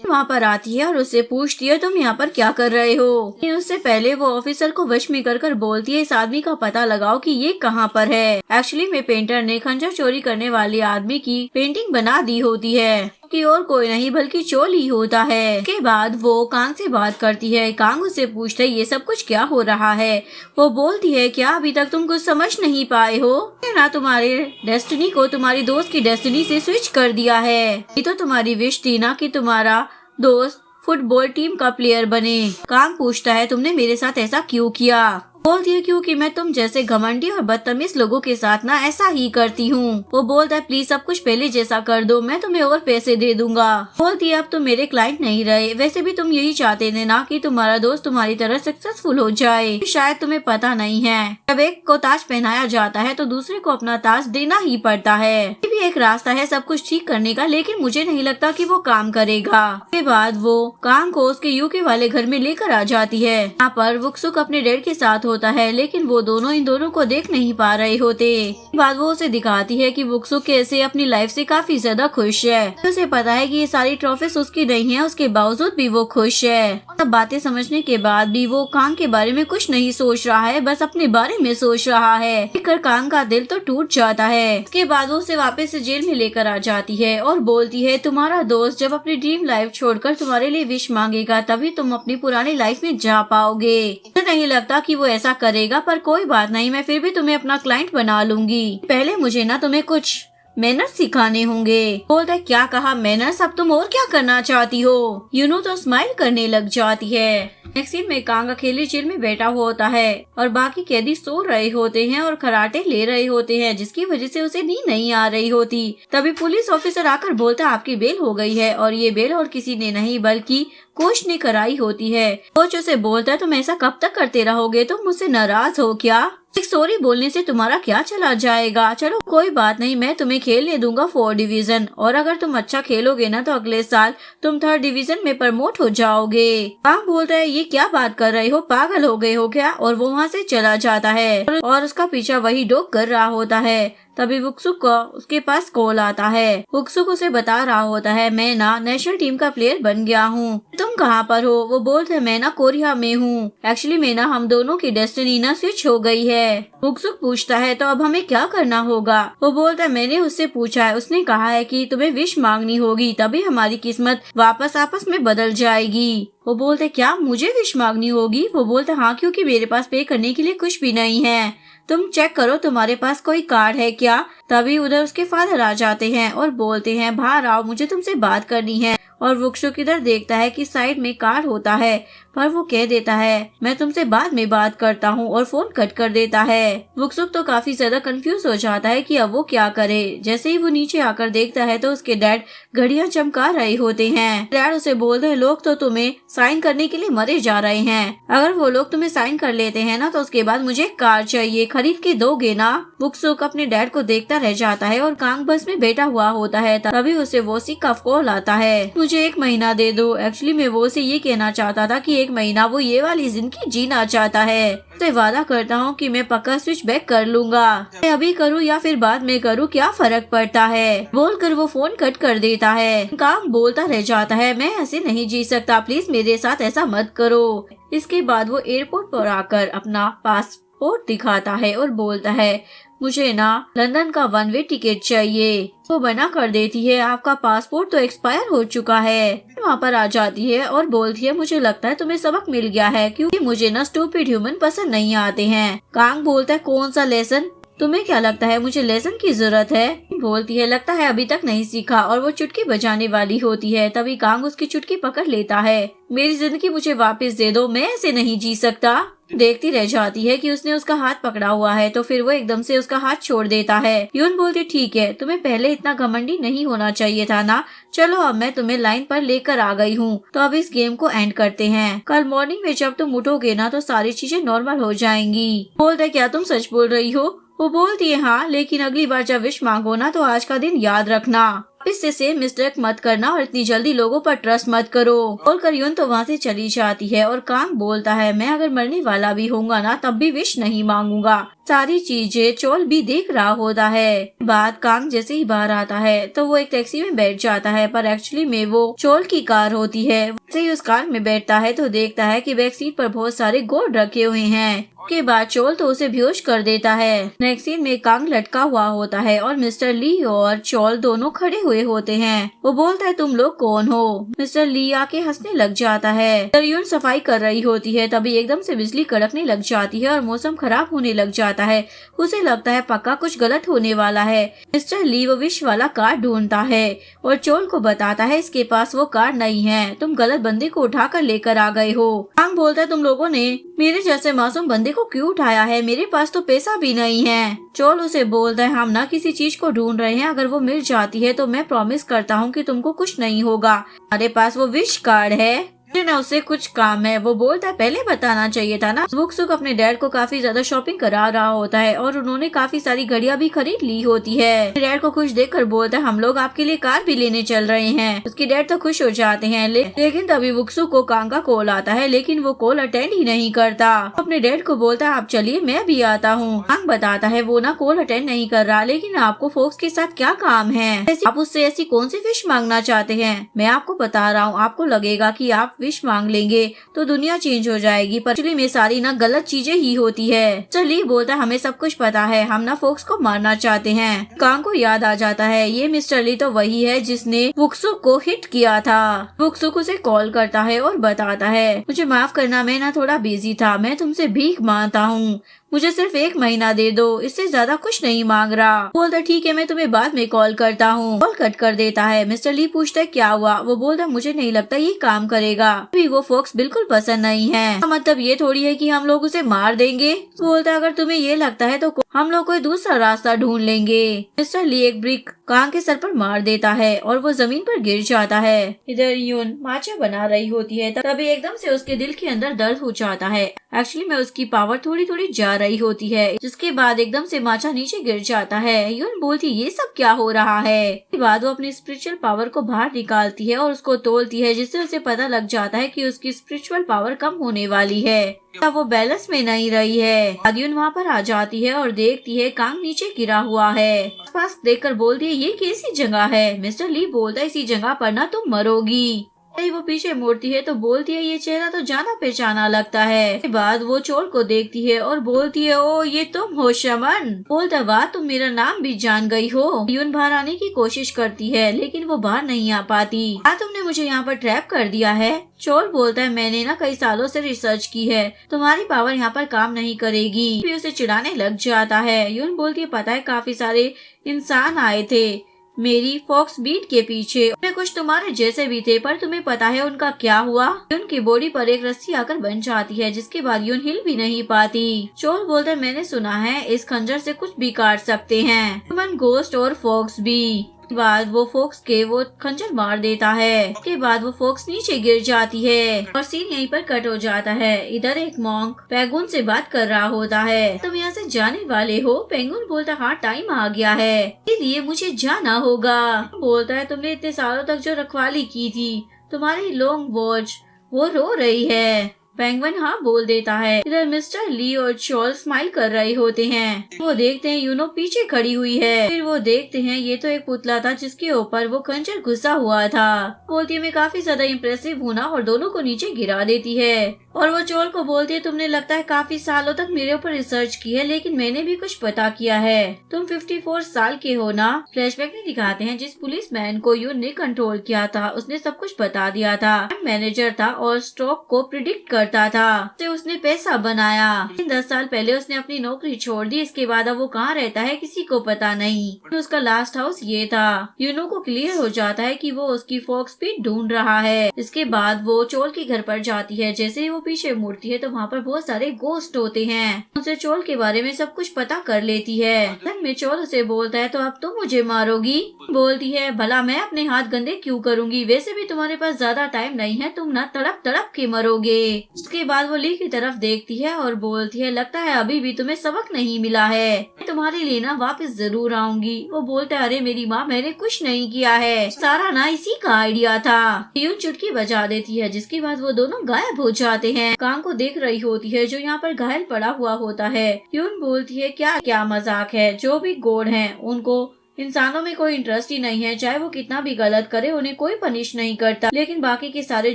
वहाँ पर आती है और उससे पूछती है तुम यहाँ पर क्या कर रहे हो। उससे पहले वो ऑफिसर को वश में कर बोलती है इस आदमी का पता लगाओ कि ये कहाँ पर है। एक्चुअली में पेंटर ने खंजर चोरी करने वाले आदमी की पेंटिंग बना दी होती है कि और कोई नहीं बल्कि चोल ही होता है। उसके बाद वो कांग से बात करती है। कांग उससे पूछता है ये सब कुछ क्या हो रहा है। वो बोलती है क्या अभी तक तुम कुछ समझ नहीं पाए हो, ना तुम्हारे डेस्टिनी को तुम्हारी दोस्त की डेस्टिनी से स्विच कर दिया है। ये तो तुम्हारी विश थी ना कि तुम्हारा दोस्त फुटबॉल टीम का प्लेयर बने। कांग पूछता है तुमने मेरे साथ ऐसा क्यों किया। बोलती है क्योंकि मैं तुम जैसे घमंडी और बदतमीज लोगों के साथ ना ऐसा ही करती हूँ। वो बोलता है प्लीज सब कुछ पहले जैसा कर दो, मैं तुम्हें और पैसे दे दूंगा। बोलती है अब तुम मेरे क्लाइंट नहीं रहे, वैसे भी तुम यही चाहते थे ना कि तुम्हारा दोस्त तुम्हारी तरह सक्सेसफुल हो जाए। शायद तुम्हें पता नहीं है जब एक को ताज पहनाया जाता है तो दूसरे को अपना ताज देना ही पड़ता है। ये भी एक रास्ता है सब कुछ ठीक करने का, लेकिन मुझे नहीं लगता कि वो काम करेगा। उसके बाद वो कांग को उसके यूके वाले घर में लेकर आ जाती है। यहाँ पर वुक्सुक अपने डैड के साथ होता है लेकिन वो दोनों इन दोनों को देख नहीं पा रहे होते। बाद वो उसे दिखाती है कि वुक्सुक कैसे अपनी लाइफ से काफी ज्यादा खुश है। उसे पता है कि ये सारी ट्रॉफीज उसकी नहीं है, उसके बावजूद भी वो खुश है। सब बातें समझने के बाद भी वो कांग के बारे में कुछ नहीं सोच रहा है, बस अपने बारे में सोच रहा है। देखकर कांग का दिल तो टूट जाता है। उसके बाद वो उसे वापस से जेल में लेकर आ जाती है और बोलती है तुम्हारा दोस्त जब अपनी ड्रीम लाइफ छोड़कर तुम्हारे लिए विश मांगेगा तभी तुम अपनी पुरानी लाइफ में जा पाओगे। मुझे नहीं लगता कि वो ऐसा करेगा, पर कोई बात नहीं, मैं फिर भी तुम्हें अपना क्लाइंट बना लूंगी। पहले मुझे ना तुम्हें कुछ मैनर्स सिखाने होंगे। बोलता है क्या कहा मैनर्स, अब तुम और क्या करना चाहती हो। यूनू तो स्माइल करने लग जाती है। नेक्स्ट सीन में कांग अकेले जेल में बैठा हुआ होता है और बाकी कैदी सो रहे होते हैं और खराटे ले रहे होते हैं, जिसकी वजह से उसे नींद नहीं आ रही होती। तभी पुलिस ऑफिसर आकर बोलता है आपकी बेल हो गई है, और ये बेल और किसी ने नहीं बल्कि कोच ने कराई होती है। कोच उसे बोलता है तुम ऐसा कब तक करते रहोगे, तुम मुझसे नाराज हो क्या? एक सॉरी बोलने से तुम्हारा क्या चला जाएगा? चलो कोई बात नहीं, मैं तुम्हें खेलने दूंगा 4 डिवीजन, और अगर तुम अच्छा खेलोगे ना तो अगले साल तुम 3rd डिवीजन में प्रमोट हो जाओगे। कांग बोलता है ये क्या बात कर रहे हो, पागल हो गए हो क्या? और वो वहाँ से चला जाता है और उसका पीछा वही डॉग कर रहा होता है। तभी वुक्सुक को उसके पास कॉल आता है। वुक्सुक उसे बता रहा होता है मैं ना नेशनल टीम का प्लेयर बन गया हूँ। तुम कहाँ पर हो? वो बोलते है मैं ना कोरिया में हूँ। एक्चुअली मैं ना हम दोनों की डेस्टिनी ना स्विच हो गई है। वुक्सुक पूछता है तो अब हमें क्या करना होगा? वो बोलता है मैंने उससे पूछा है, उसने कहा है कि तुम्हें विश मांगनी होगी तभी हमारी किस्मत वापस आपस में बदल जाएगी। वो बोलते क्या मुझे विश मांगनी होगी? वो बोलते हाँ क्योंकि मेरे पास पे करने के लिए कुछ भी नहीं है। तुम चेक करो तुम्हारे पास कोई कार्ड है क्या? तभी उधर उसके फादर आ जाते हैं और बोलते हैं बाहर आओ, मुझे तुमसे बात करनी है। और वुक्सुक इधर देखता है कि साइड में कार्ड होता है, पर वो कह देता है मैं तुमसे बाद में बात करता हूँ और फोन कट कर देता है। वुक्सुक तो काफी ज्यादा कंफ्यूज हो जाता है कि अब वो क्या करे। जैसे ही वो नीचे आकर देखता है तो उसके डैड घड़ियां चमका रहे होते हैं। डैड उसे बोलते हैं लोग तो तुम्हें साइन करने के लिए मरे जा रहे हैं, अगर वो लोग तुम्हें साइन कर लेते हैं ना तो उसके बाद मुझे कार चाहिए, खरीद के दोगे ना? वुक्सुक अपने डैड को देखता रह जाता है और कांग बस में बैठा हुआ होता है। तभी उसे वोसी का कॉल आता है, मुझे 1 महीना दे दो। एक्चुअली मैं वो से ये कहना चाहता था कि 1 महीना वो ये वाली जिंदगी जीना चाहता है। तो वादा करता हूँ कि मैं पक्का स्विच बैक कर लूंगा, मैं अभी करूँ या फिर बाद में करूँ क्या फर्क पड़ता है? बोलकर वो फोन कट कर देता है। कांग बोलता रह जाता है मैं ऐसे नहीं जी सकता, प्लीज मेरे साथ ऐसा मत करो। इसके बाद वो एयरपोर्ट पर आकर अपना पासपोर्ट दिखाता है और बोलता है मुझे ना लंदन का 1 वे टिकट चाहिए। वो मना कर देती है आपका पासपोर्ट तो एक्सपायर हो चुका है। वहाँ पर आ जाती है और बोलती है मुझे लगता है तुम्हें सबक मिल गया है क्योंकि मुझे ना स्टूपिड ह्यूमन पसंद नहीं आते हैं। कांग बोलता है कौन सा लेसन? तुम्हें क्या लगता है मुझे लेसन की जरूरत है? बोलती है लगता है अभी तक नहीं सीखा, और वो चुटकी बजाने वाली होती है। तभी कांग उसकी चुटकी पकड़ लेता है। मेरी जिंदगी मुझे वापस दे दो, मैं ऐसे नहीं जी सकता। देखती रह जाती है कि उसने उसका हाथ पकड़ा हुआ है तो फिर वो एकदम से उसका हाथ छोड़ देता है। यून बोलती ठीक है, तुम्हें पहले इतना घमंडी नहीं होना चाहिए था ना। चलो अब मैं तुम्हें लाइन पर लेकर आ गई हूँ, तो अब इस गेम को एंड करते हैं। कल मॉर्निंग में जब तुम उठोगे ना तो सारी चीजें नॉर्मल हो जाएंगी। बोलता है क्या तुम सच बोल रही हो? वो बोलती है हाँ, लेकिन अगली बार जब विश मांगो ना तो आज का दिन याद रखना। इससे सेम मिस्टेक मत करना और इतनी जल्दी लोगों पर ट्रस्ट मत करो। बोलकर यून तो वहाँ से चली जाती है और कांग बोलता है मैं अगर मरने वाला भी होऊंगा ना तब भी विश नहीं मांगूंगा। सारी चीजें चोल भी देख रहा होता है। बात कांग जैसे ही बाहर आता है तो वो एक टैक्सी में बैठ जाता है, पर एक्चुअली में वो चोल की कार होती है। जैसे ही उस कार में बैठता है तो देखता है कि बैक सीट पर बहुत सारे गोल्ड रखे हुए हैं। के बाद चोल तो उसे बेहोश कर देता है। नेक्स्ट सीन में कांग लटका हुआ होता है और मिस्टर ली और चोल दोनों खड़े हुए होते हैं। वो बोलता है तुम लोग कौन हो? मिस्टर ली आके हंसने लग जाता है। यून सफाई कर रही होती है तभी एकदम से बिजली कड़कने लग जाती है और मौसम खराब होने लग जाता है। उसे लगता है पक्का कुछ गलत होने वाला है। मिस्टर ली वो विश वाला कार्ड ढूंढता है और चोल को बताता है इसके पास वो कार्ड नहीं है, तुम गलत बंदे को उठाकर लेकर आ गए हो। कांग बोलता है तुम लोगों ने मेरे जैसे मासूम बंदे को क्यों उठाया है? मेरे पास तो पैसा भी नहीं है। चोल उसे बोलता है हम ना किसी चीज को ढूंढ रहे हैं, अगर वो मिल जाती है तो मैं प्रॉमिस करता हूँ कि तुमको कुछ नहीं होगा। हमारे पास वो विश कार्ड है, ना उससे कुछ काम है। वो बोलता है पहले बताना चाहिए था ना। वुक्सुक अपने डैड को काफी ज्यादा शॉपिंग करा रहा होता है और उन्होंने काफी सारी घड़ियां भी खरीद ली होती है। डैड को खुश देखकर बोलता है हम लोग आपके लिए कार भी लेने चल रहे हैं। उसके डैड तो खुश हो जाते हैं लेकिन तभी वुक्सुक को कांग का कॉल आता है, लेकिन वो कॉल अटेंड ही नहीं करता। अपने डैड को बोलता है आप चलिए मैं भी आता हूँ। कांग बताता है वो ना कॉल अटेंड नहीं कर रहा, लेकिन आपको फोक्स के साथ क्या काम है? आप उससे ऐसी कौन सी विश मांगना चाहते हैं? मैं आपको बता रहा हूँ, आपको लगेगा कि आप विश मांग लेंगे तो दुनिया चेंज हो जाएगी, पर एक्चुअली में सारी ना गलत चीजें ही होती है। चलिए बोलता हमें सब कुछ पता है, हम ना फोक्स को मारना चाहते हैं। कांग को याद आ जाता है ये मिस्टर ली तो वही है जिसने वुक्सुक को हिट किया था। वुक्सुक उसे कॉल करता है और बताता है मुझे माफ करना, मैं ना थोड़ा बिजी था, मैं तुमसे भीख मांगता हूँ, मुझे सिर्फ 1 महीना दे दो, इससे ज्यादा कुछ नहीं मांग रहा। बोलता ठीक है मैं तुम्हें बाद में कॉल करता हूँ। कॉल कट कर देता है। मिस्टर ली पूछता है क्या हुआ? वो बोलता मुझे नहीं लगता ये काम करेगा, अभी वो फोक्स बिल्कुल पसंद नहीं है। मतलब ये थोड़ी है कि हम लोग उसे मार देंगे। बोलता अगर तुम्हें ये लगता है तो हम लोग कोई दूसरा रास्ता ढूंढ लेंगे। मिस्टर ली एक ब्रिक कांग के सर पर मार देता है और वो जमीन पर गिर जाता है। इधर यून माचा बना रही होती है, तभी एकदम से उसके दिल के अंदर दर्द हो जाता है। एक्चुअली में उसकी पावर थोड़ी थोड़ी जा रही होती है, जिसके बाद एकदम से माचा नीचे गिर जाता है। यून बोलती ये सब क्या हो रहा है। इसके बाद वो अपनी स्पिरिचुअल पावर को बाहर निकालती है और उसको तोलती है, जिससे उसे पता लग जाता है कि उसकी स्पिरिचुअल पावर कम होने वाली है। तब वो बैलेंस में नहीं रही है। आदियुन वहाँ पर आ जाती है और देखती है कांग नीचे गिरा हुआ है। आसपास देखकर बोलती है ये कैसी जगह है। मिस्टर ली बोलता है इसी जगह पर ना तुम मरोगी। वो पीछे मुड़ती है तो बोलती है ये चेहरा तो जाना पहचाना लगता है। उसके बाद वो चोर को देखती है और बोलती है ओ ये तुम हो शमन। बोलता वाह तुम मेरा नाम भी जान गई हो। यून बाहर आने की कोशिश करती है लेकिन वो बाहर नहीं आ पाती। क्या तुमने मुझे यहाँ पर ट्रैप कर दिया है। चोर बोलता है मैंने ना कई सालों से रिसर्च की है, तुम्हारी पावर यहाँ पर काम नहीं करेगी। फिर उसे चिढ़ाने लग जाता है। यून बोलती है पता है काफी सारे इंसान आए थे मेरी फॉक्स बीट के पीछे, उनमें कुछ तुम्हारे जैसे भी थे, पर तुम्हें पता है उनका क्या हुआ। यून की बॉडी पर एक रस्सी आकर बन जाती है, जिसके बाद यून हिल भी नहीं पाती। चोर बोलता है मैंने सुना है इस खंजर से कुछ भी काट सकते हैं, ह्यूमन, गोस्ट और फॉक्स भी। बाद वो फोक्स के वो खंजर मार देता है। उसके बाद वो फोक्स नीचे गिर जाती है और सीन यहीं पर कट हो जाता है। इधर एक मॉन्क पेंगुइन से बात कर रहा होता है। तुम यहाँ से जाने वाले हो। पेंगुइन बोलता हाँ टाइम आ गया है, इसलिए मुझे जाना होगा। बोलता है तुमने इतने सालों तक जो रखवाली की थी, तुम्हारी लॉन्ग वॉच वो रो रही है। पेंगुइन हाँ बोल देता है। इधर मिस्टर ली और चोल स्माइल कर रहे होते हैं। वो देखते हैं यूनो पीछे खड़ी हुई है। फिर वो देखते हैं ये तो एक पुतला था जिसके ऊपर वो खंजर घुसा हुआ था। बोलती है मैं काफी ज्यादा इम्प्रेसिव हूँ ना, और दोनों को नीचे गिरा देती है। और वो चोल को बोलती है तुमने लगता है काफी सालों तक मेरे ऊपर रिसर्च की है, लेकिन मैंने भी कुछ पता किया है। तुम 54 साल के हो ना। फ्लैशबैक में दिखाते हैं जिस पुलिस मैन को यून ने कंट्रोल किया था उसने सब कुछ बता दिया था। मैनेजर था और स्टॉक को प्रिडिक्ट करता था, तो उसने पैसा बनाया। 10 साल पहले उसने अपनी नौकरी छोड़ दी। इसके बाद अब वो कहाँ रहता है किसी को पता नहीं। उसका लास्ट हाउस ये था। यूनो को क्लियर हो जाता है कि वो उसकी फॉक्स स्पीड ढूंढ रहा है। इसके बाद वो चोल के घर पर जाती है। जैसे ही वो पीछे मुड़ती है तो वहाँ पर बहुत सारे गोस्ट होते हैं। उसे चोल के बारे में सब कुछ पता कर लेती है। दिन में चोल उसे बोलता है तो अब तुम मुझे मारोगी। बोलती है भला मैं अपने हाथ गंदे क्यों करूँगी, वैसे भी तुम्हारे पास ज्यादा टाइम नहीं है, तुम ना तड़प तड़प के मरोगे। उसके बाद वो ली की तरफ देखती है और बोलती है लगता है अभी भी तुम्हें सबक नहीं मिला है, मैं तुम्हारे लिए ना वापस जरूर आऊंगी। वो बोलता है अरे मेरी माँ मैंने कुछ नहीं किया है, सारा ना इसी का आइडिया था। यून चुटकी बजा देती है, जिसके बाद वो दोनों गायब हो जाते हैं। कांग को देख रही होती है जो यहाँ पर घायल पड़ा हुआ होता है। यून बोलती है क्या क्या मजाक है, जो भी गॉड हैं उनको इंसानों में कोई इंटरेस्ट ही नहीं है, चाहे वो कितना भी गलत करे उन्हें कोई पनिश नहीं करता, लेकिन बाकी के सारे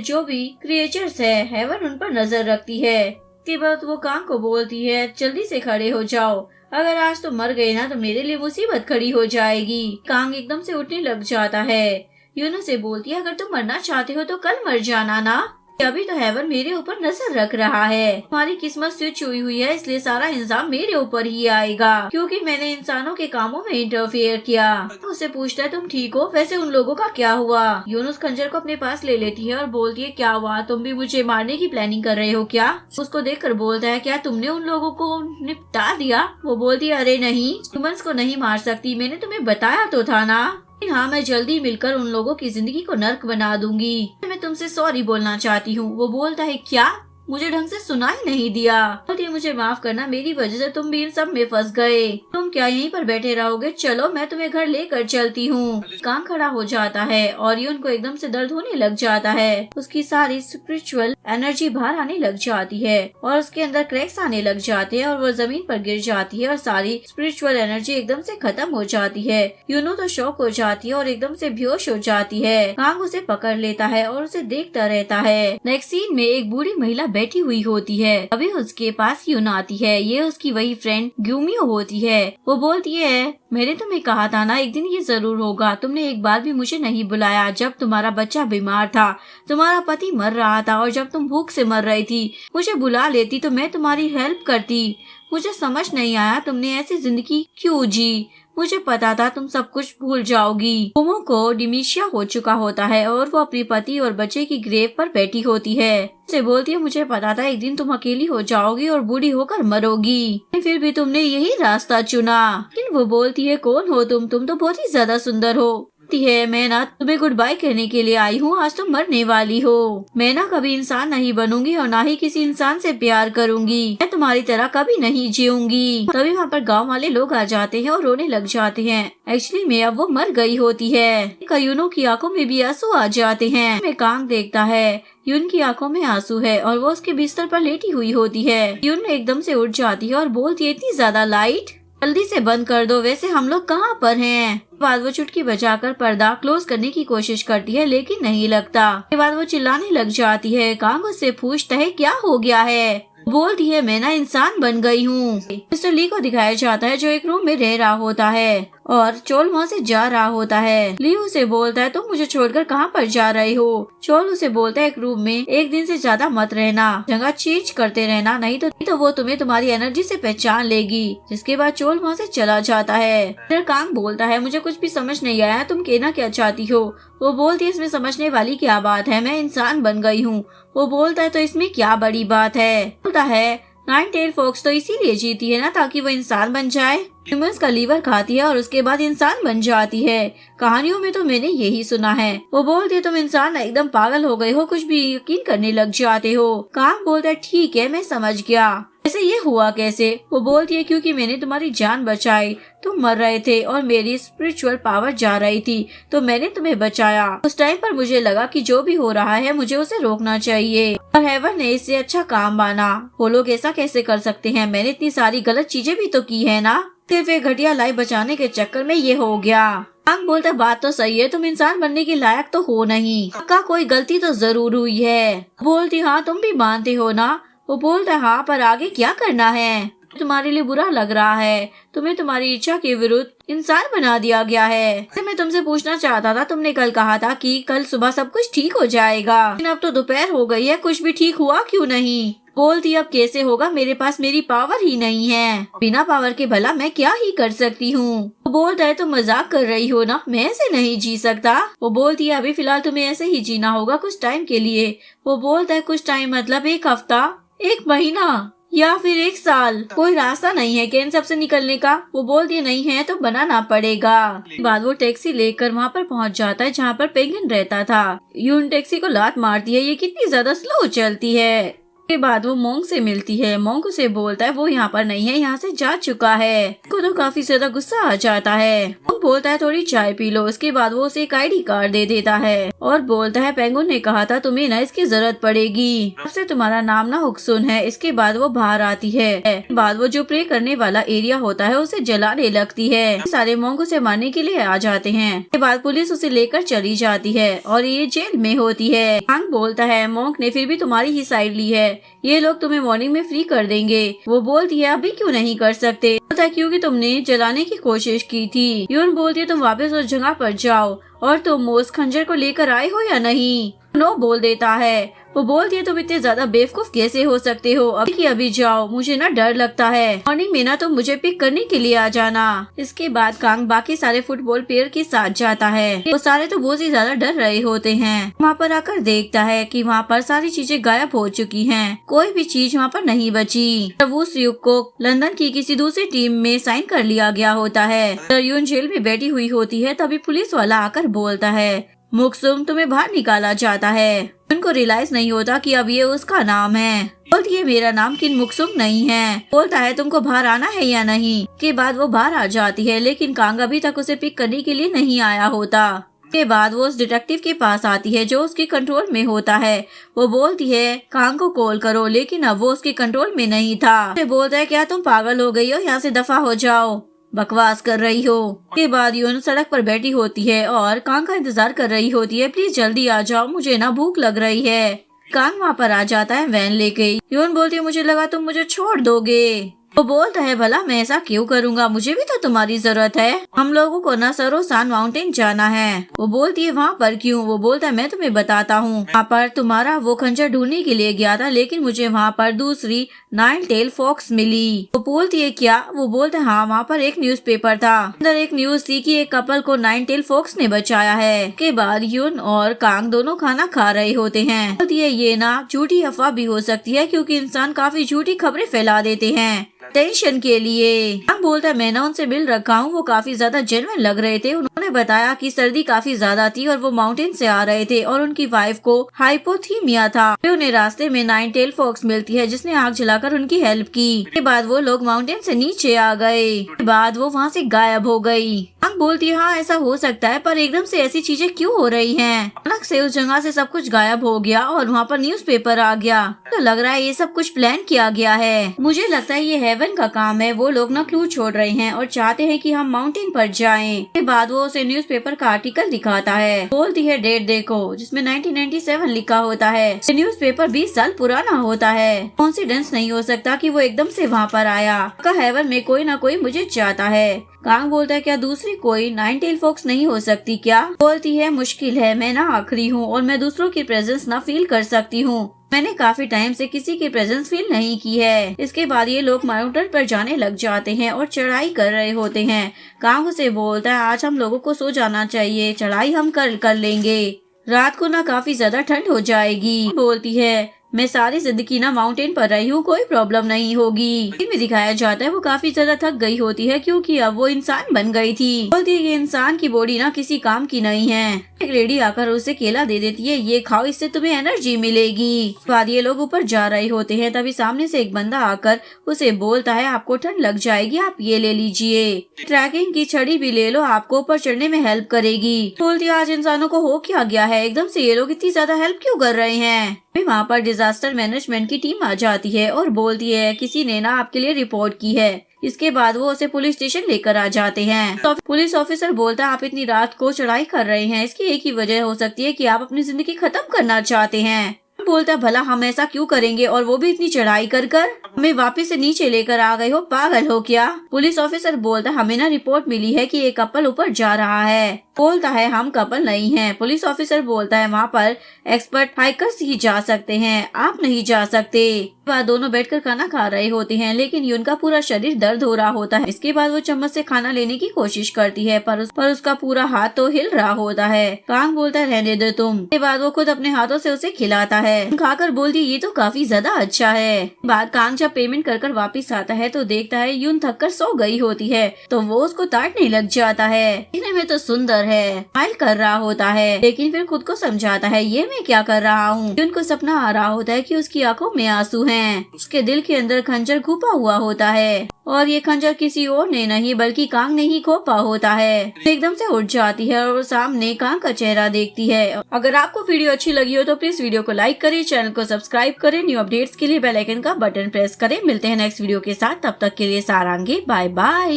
जो भी क्रिएचर्स है हेवन उन पर नजर रखती है। इसके बाद वो कांग को बोलती है जल्दी से खड़े हो जाओ, अगर आज तो मर गए ना तो मेरे लिए मुसीबत खड़ी हो जाएगी। कांग एकदम से उठने लग जाता है। यूनो से बोलती है अगर तुम मरना चाहते हो तो कल मर जाना ना, अभी तो हेवन मेरे ऊपर नजर रख रहा है। हमारी किस्मत स्विच हुई हुई है, इसलिए सारा इंजाम मेरे ऊपर ही आएगा, क्योंकि मैंने इंसानों के कामों में इंटरफेयर किया। उससे पूछता है तुम ठीक हो, वैसे उन लोगों का क्या हुआ। यूनुस खंजर को अपने पास ले लेती है और बोलती है क्या हुआ, तुम भी मुझे मारने की प्लानिंग कर रहे हो क्या। उसको देखकर बोलता है क्या तुमने उन लोगों को निपटा दिया। वो बोलती है अरे नहीं, ह्यूमंस को नहीं मार सकती, मैंने तुम्हें बताया तो था ना। हाँ मैं जल्दी मिलकर उन लोगों की जिंदगी को नर्क बना दूंगी। मैं तुमसे सॉरी बोलना चाहती हूँ। वो बोलता है क्या, मुझे ढंग से सुना ही नहीं दिया। बोलती मुझे माफ करना, मेरी वजह से तुम भी इन सब में फंस गए। तुम क्या यहीं पर बैठे रहोगे, चलो मैं तुम्हें घर लेकर चलती हूँ। कांग खड़ा हो जाता है और यून को एकदम से दर्द होने लग जाता है। उसकी सारी स्पिरिचुअल एनर्जी बाहर आने लग जाती है और उसके अंदर क्रैक्स आने लग जाते हैं और वो जमीन पर गिर जाती है और सारी स्पिरिचुअल एनर्जी एकदम से खत्म हो जाती है। यूनो तो शॉक हो जाती है और एकदम से बेहोश हो जाती है। कांग उसे पकड़ लेता है और उसे देखता रहता है। नेक्स्ट सीन में एक बूढ़ी महिला बैठी हुई होती है। अभी उसके पास यून आती है। ये उसकी वही फ्रेंड ग्यूमियो होती है। वो बोलती है मैंने तुम्हें कहा था ना एक दिन ये जरूर होगा, तुमने एक बार भी मुझे नहीं बुलाया। जब तुम्हारा बच्चा बीमार था, तुम्हारा पति मर रहा था और जब तुम भूख से मर रही थी, मुझे बुला लेती तो मैं तुम्हारी हेल्प करती। मुझे समझ नहीं आया तुमने ऐसी जिंदगी क्यों जी। मुझे पता था तुम सब कुछ भूल जाओगी। मोमो को डिमेंशिया हो चुका होता है और वो अपने पति और बच्चे की ग्रेव पर बैठी होती है। उसे बोलती है मुझे पता था एक दिन तुम अकेली हो जाओगी और बूढ़ी होकर मरोगी, फिर भी तुमने यही रास्ता चुना। लेकिन वो बोलती है कौन हो तुम तो बहुत ही ज्यादा सुंदर हो। है मैं ना तुम्हें गुड बाय कहने के लिए आई हूँ, आज तुम मरने वाली हो। मैं ना कभी इंसान नहीं बनूंगी और ना ही किसी इंसान से प्यार करूंगी। मैं तुम्हारी तरह कभी नहीं जीऊंगी। तभी वहाँ पर गांव वाले लोग आ जाते हैं और रोने लग जाते हैं। एक्चुअली में अब वो मर गई होती है। यूनो की आंखों में भी आंसू आ जाते हैं। मैं कांग देखता है यून की आंखों में आंसू है और वो उसके बिस्तर पर लेटी हुई होती है। यून एकदम से उठ जाती है और बोलती है इतनी ज्यादा लाइट, जल्दी से बंद कर दो, वैसे हम लोग कहाँ पर हैं। बाद वो चुटकी बजाकर पर्दा क्लोज करने की कोशिश करती है लेकिन नहीं लगता। के बाद वो चिल्लाने लग जाती है। कांग उससे पूछता है क्या हो गया है। बोलती है मैं ना इंसान बन गई हूँ। मिस्टर ली को दिखाया जाता है जो एक रूम में रह रहा होता है और चोल वहाँ से जा रहा होता है। ली उसे बोलता है तुम मुझे छोड़कर कहाँ पर जा रहे हो। चोल उसे बोलता है एक रूम में एक दिन से ज्यादा मत रहना, जगह चेंज करते रहना, नहीं तो वो तुम्हें तुम्हारी एनर्जी से पहचान लेगी। जिसके बाद चोल वहाँ से चला जाता है। फिर कांग बोलता है मुझे कुछ भी समझ नहीं आया, तुम कहना क्या चाहती हो। वो बोलती है इसमें समझने वाली क्या बात है, मैं इंसान बन गई हूँ। वो बोलता है तो इसमें क्या बड़ी बात है। बोलता है नाइन टेल फॉक्स तो इसीलिए जीती है ना ताकि वो इंसान बन जाए। ह्यूमंस का लीवर खाती है और उसके बाद इंसान बन जाती है। कहानियों में तो मैंने यही सुना है। वो बोलती है तुम इंसान एकदम पागल हो गए हो, कुछ भी यकीन करने लग जाते हो। कांग बोलता है ठीक है मैं समझ गया, ऐसे ये हुआ कैसे। वो बोलती है क्योंकि मैंने तुम्हारी जान बचाई, तुम मर रहे थे और मेरी स्पिरिचुअल पावर जा रही थी तो मैंने तुम्हें बचाया। उस टाइम पर मुझे लगा कि जो भी हो रहा है मुझे उसे रोकना चाहिए और हेवन ने इससे अच्छा काम माना। वो लोग ऐसा कैसे कर सकते हैं, मैंने इतनी सारी गलत चीजें भी तो की है ना। सिर्फ एक घटिया लाइफ बचाने के चक्कर में ये हो गया। कांग बोलता है बात तो सही है, तुम इंसान बनने के लायक तो हो नहीं, का कोई गलती तो जरूर हुई है। बोलती हाँ तुम भी मानते हो ना। वो बोलता है हाँ पर आगे क्या करना है। तुम्हारे लिए बुरा लग रहा है, तुम्हें तुम्हारी इच्छा के विरुद्ध इंसान बना दिया गया है। मैं तुमसे पूछना चाहता था, तुमने कल कहा था कि कल सुबह सब कुछ ठीक हो जाएगा, लेकिन अब तो दोपहर हो गई है, कुछ भी ठीक हुआ क्यों नहीं। बोलती अब कैसे होगा, मेरे पास मेरी पावर ही नहीं है, बिना पावर के भला मैं क्या ही कर सकती हूँ। वो बोलता है तुम मजाक कर रही हो ना, मैं ऐसे नहीं जी सकता। वो बोलती है अभी फिलहाल तुम्हें ऐसे ही जीना होगा कुछ टाइम के लिए। वो बोलता है कुछ टाइम मतलब एक हफ्ता, एक महीना या फिर एक साल, कोई रास्ता नहीं है क्या इन सब से निकलने का। वो बोलती है नहीं है तो बनाना पड़ेगा। बाद वो टैक्सी लेकर वहाँ पर पहुँच जाता है जहाँ पर पेंगुइन रहता था। यून टैक्सी को लात मारती है, ये कितनी ज्यादा स्लो चलती है। के बाद वो मोंग से मिलती है। मोंग उसे बोलता है वो यहाँ पर नहीं है, यहाँ से जा चुका है। को तो काफी ज्यादा गुस्सा आ जाता है। वो बोलता है थोड़ी चाय पी लो। उसके बाद वो उसे एक ID कार्ड दे देता है और बोलता है पेंगुइन ने कहा था तुम्हें ना इसकी जरूरत पड़ेगी, अब से तुम्हारा नाम ना हुक्सुन है। इसके बाद वो बाहर आती है। बाद वो जो प्रे करने वाला एरिया होता है उसे जलाने लगती है। सारे मोंग उसे मारने के लिए आ जाते हैं। के बाद पुलिस उसे लेकर चली जाती है और ये जेल में होती है। कांग बोलता है मोंग ने फिर भी तुम्हारी ही साइड ली है, ये लोग तुम्हें मॉर्निंग में फ्री कर देंगे। वो बोलती है अभी क्यों नहीं कर सकते। बोलता है क्योंकि तुमने जलाने की कोशिश की थी। यून बोलती है तुम वापस उस जगह पर जाओ और तुम उस खंजर को लेकर आए हो या नहीं। नो बोल देता है। वो बोलती है तुम इतने ज्यादा बेवकूफ कैसे हो सकते हो, अभी की अभी जाओ, मुझे ना डर लगता है, मॉर्निंग में ना तुम मुझे पिक करने के लिए आ जाना। इसके बाद कांग बाकी सारे फुटबॉल प्लेयर के साथ जाता है। वो सारे तो बहुत ही ज्यादा डर रहे होते हैं। वहाँ पर आकर देखता है कि वहाँ पर सारी चीजें गायब हो चुकी हैं, कोई भी चीज वहाँ पर नहीं बची। तब उस युग को लंदन की किसी दूसरी टीम में साइन कर लिया गया होता है। यून जेल में बैठी हुई होती है। तभी पुलिस वाला आकर बोलता है मुक्सुम तुम्हें बाहर निकाला जाता है। उनको रियलाइज नहीं होता कि अब ये उसका नाम है। बोलती है मेरा नाम किन मुक्सुम नहीं है। बोलता है तुमको बाहर आना है या नहीं। के बाद वो बाहर आ जाती है लेकिन कांग अभी तक उसे पिक करने के लिए नहीं आया होता। के बाद वो उस डिटेक्टिव के पास आती है जो उसके कंट्रोल में होता है। वो बोलती है कांग को कॉल करो, लेकिन अब वो उसके कंट्रोल में नहीं था। बोलता है क्या तुम पागल हो गई हो, यहाँ से दफा हो जाओ, बकवास कर रही हो। के बाद यून सड़क पर बैठी होती है और कांग का इंतजार कर रही होती है। प्लीज जल्दी आ जाओ, मुझे ना भूख लग रही है। कांग वहाँ पर आ जाता है वैन लेके। यून बोलती है मुझे लगा तुम मुझे छोड़ दोगे। वो बोलता है भला मैं ऐसा क्यों करूँगा, मुझे भी तो तुम्हारी जरूरत है, हम लोगों को न सरोसान माउंटेन जाना है। वो बोलती है वहाँ पर क्यों? वो बोलता है मैं तुम्हें बताता हूँ, वहाँ पर तुम्हारा वो खंजर ढूंढने के लिए गया था, लेकिन मुझे वहाँ पर दूसरी 9 टेल फॉक्स मिली। वो बोलती है क्या? वो बोलता है हाँ, वहाँ पर एक न्यूज़पेपर था, अंदर एक न्यूज थी कि एक कपल को 9 टेल फॉक्स ने बचाया है। के बाद यून और कांग दोनों खाना खा रहे होते हैं। बोलती है ये ना झूठी अफवाह भी हो सकती है, क्योंकि इंसान काफी झूठी खबरें फैला देते हैं टेंशन के लिए। कांग बोलता है मैंने उनसे बिल रखा हूँ, वो काफी ज्यादा जेन्युइन लग रहे थे। उन्होंने बताया कि सर्दी काफी ज्यादा थी और वो माउंटेन से आ रहे थे और उनकी वाइफ को हाइपोथीमिया था। फिर उन्हें रास्ते में 9 टेल फॉक्स मिलती है जिसने आग जलाकर उनकी हेल्प की। के बाद वो लोग माउंटेन से नीचे आ गए। के बाद वो वहाँ से गायब हो गई। कांग बोलती है हाँ ऐसा हो सकता है, पर एकदम से ऐसी चीजें क्यों हो रही हैं? अचानक से उस जगह से सब कुछ गायब हो गया और वहाँ पर न्यूज़पेपर आ गया। तो लग रहा है ये सब कुछ प्लान किया गया है। मुझे लगता है ये हेवन का काम है। वो लोग ना क्लू छोड़ रहे हैं और चाहते हैं कि हम माउंटेन पर जाएं। के बाद वो उसे न्यूज़पेपर का आर्टिकल दिखाता है। बोलती है डेट देखो, जिसमें 1997 लिखा होता है। ये न्यूज़पेपर 20 साल पुराना होता है। कोइंसिडेंस नहीं हो सकता कि वो एकदम से वहाँ पर आया। हेवन में कोई ना कोई मुझे चाहता है। कांग बोलता है क्या दूसरी कोई 9 टेल फॉक्स नहीं हो सकती क्या? बोलती है मुश्किल है, मैं ना आखिरी हूँ और मैं दूसरों की प्रेजेंस ना फील कर सकती हूँ। मैंने काफी टाइम से किसी की प्रेजेंस फील नहीं की है। इसके बाद ये लोग माउंटेन पर जाने लग जाते हैं और चढ़ाई कर रहे होते हैं। कांग उसे बोलता है आज हम लोगों को सो जाना चाहिए, चढ़ाई हम कर लेंगे, रात को ना काफी ज्यादा ठंड हो जाएगी। बोलती है मैं सारी जिंदगी ना माउंटेन पर रही हूँ, कोई प्रॉब्लम नहीं होगी। में दिखाया जाता है वो काफी ज्यादा थक गई होती है, क्योंकि अब वो इंसान बन गई थी। बोलती है ये इंसान की बॉडी ना किसी काम की नहीं है। एक लेडी आकर उसे केला दे देती है, ये खाओ, इससे तुम्हें एनर्जी मिलेगी। बाद ये लोग ऊपर जा रहे होते हैं, तभी सामने से एक बंदा आकर उसे बोलता है आपको ठंड लग जाएगी, आप ये ले लीजिए, ट्रैकिंग की छड़ी भी ले लो, आपको ऊपर चढ़ने में हेल्प करेगी। बोलती है आज इंसानों को हो क्या गया है, एकदम से ये लोग इतनी ज्यादा हेल्प क्यों कर रहे हैं? वहाँ पर डिजास्टर मैनेजमेंट की टीम आ जाती है और बोलती है किसी ने ना आपके लिए रिपोर्ट की है। इसके बाद वो उसे पुलिस स्टेशन लेकर आ जाते हैं। तो पुलिस ऑफिसर बोलता है आप इतनी रात को चढ़ाई कर रहे हैं, इसकी एक ही वजह हो सकती है कि आप अपनी जिंदगी खत्म करना चाहते हैं। बोलता है भला हम ऐसा क्यों करेंगे, और वो भी इतनी चढ़ाई कर हमें वापस से नीचे लेकर आ गए हो, पागल हो क्या? पुलिस ऑफिसर बोलता है हमें ना रिपोर्ट मिली है कि एक कपल ऊपर जा रहा है। बोलता है हम कपल नहीं हैं। पुलिस ऑफिसर बोलता है वहाँ पर एक्सपर्ट हाइकर्स ही जा सकते हैं, आप नहीं जा सकते। बाद दोनों बैठकर खाना खा रहे होते हैं, लेकिन यून का पूरा शरीर दर्द हो रहा होता है। इसके बाद वो चम्मच से खाना लेने की कोशिश करती है, पर उसका पूरा हाथ तो हिल रहा होता है। कांग बोलता है रहने दो तुम। इसके बाद वो खुद अपने हाथों से उसे खिलाता है। खाकर बोलती ये तो काफी ज्यादा अच्छा है। बाद कांग जब पेमेंट कर वापिस आता है तो देखता है यून थक कर सो गई होती है, तो वो उसको ताड़ने लग जाता है। दिखने में तो सुंदर है, स्माइल कर रहा होता है, लेकिन फिर खुद को समझाता है ये मैं क्या कर रहा हूँ। यून को सपना आ रहा होता है कि उसकी आंखों में आंसू हैं। उसके दिल के अंदर खंजर घुपा हुआ होता है, और ये खंजर किसी और ने नहीं बल्कि कांग ने ही घोपा होता है। एकदम से उठ जाती है और सामने कांग का चेहरा देखती है। अगर आपको वीडियो अच्छी लगी हो तो प्लीज वीडियो को लाइक करें, चैनल को सब्सक्राइब करें, न्यू अपडेट्स के लिए बेल आइकन का बटन प्रेस करें। मिलते हैं नेक्स्ट वीडियो के साथ, तब तक के लिए सारांगी, बाय बाय।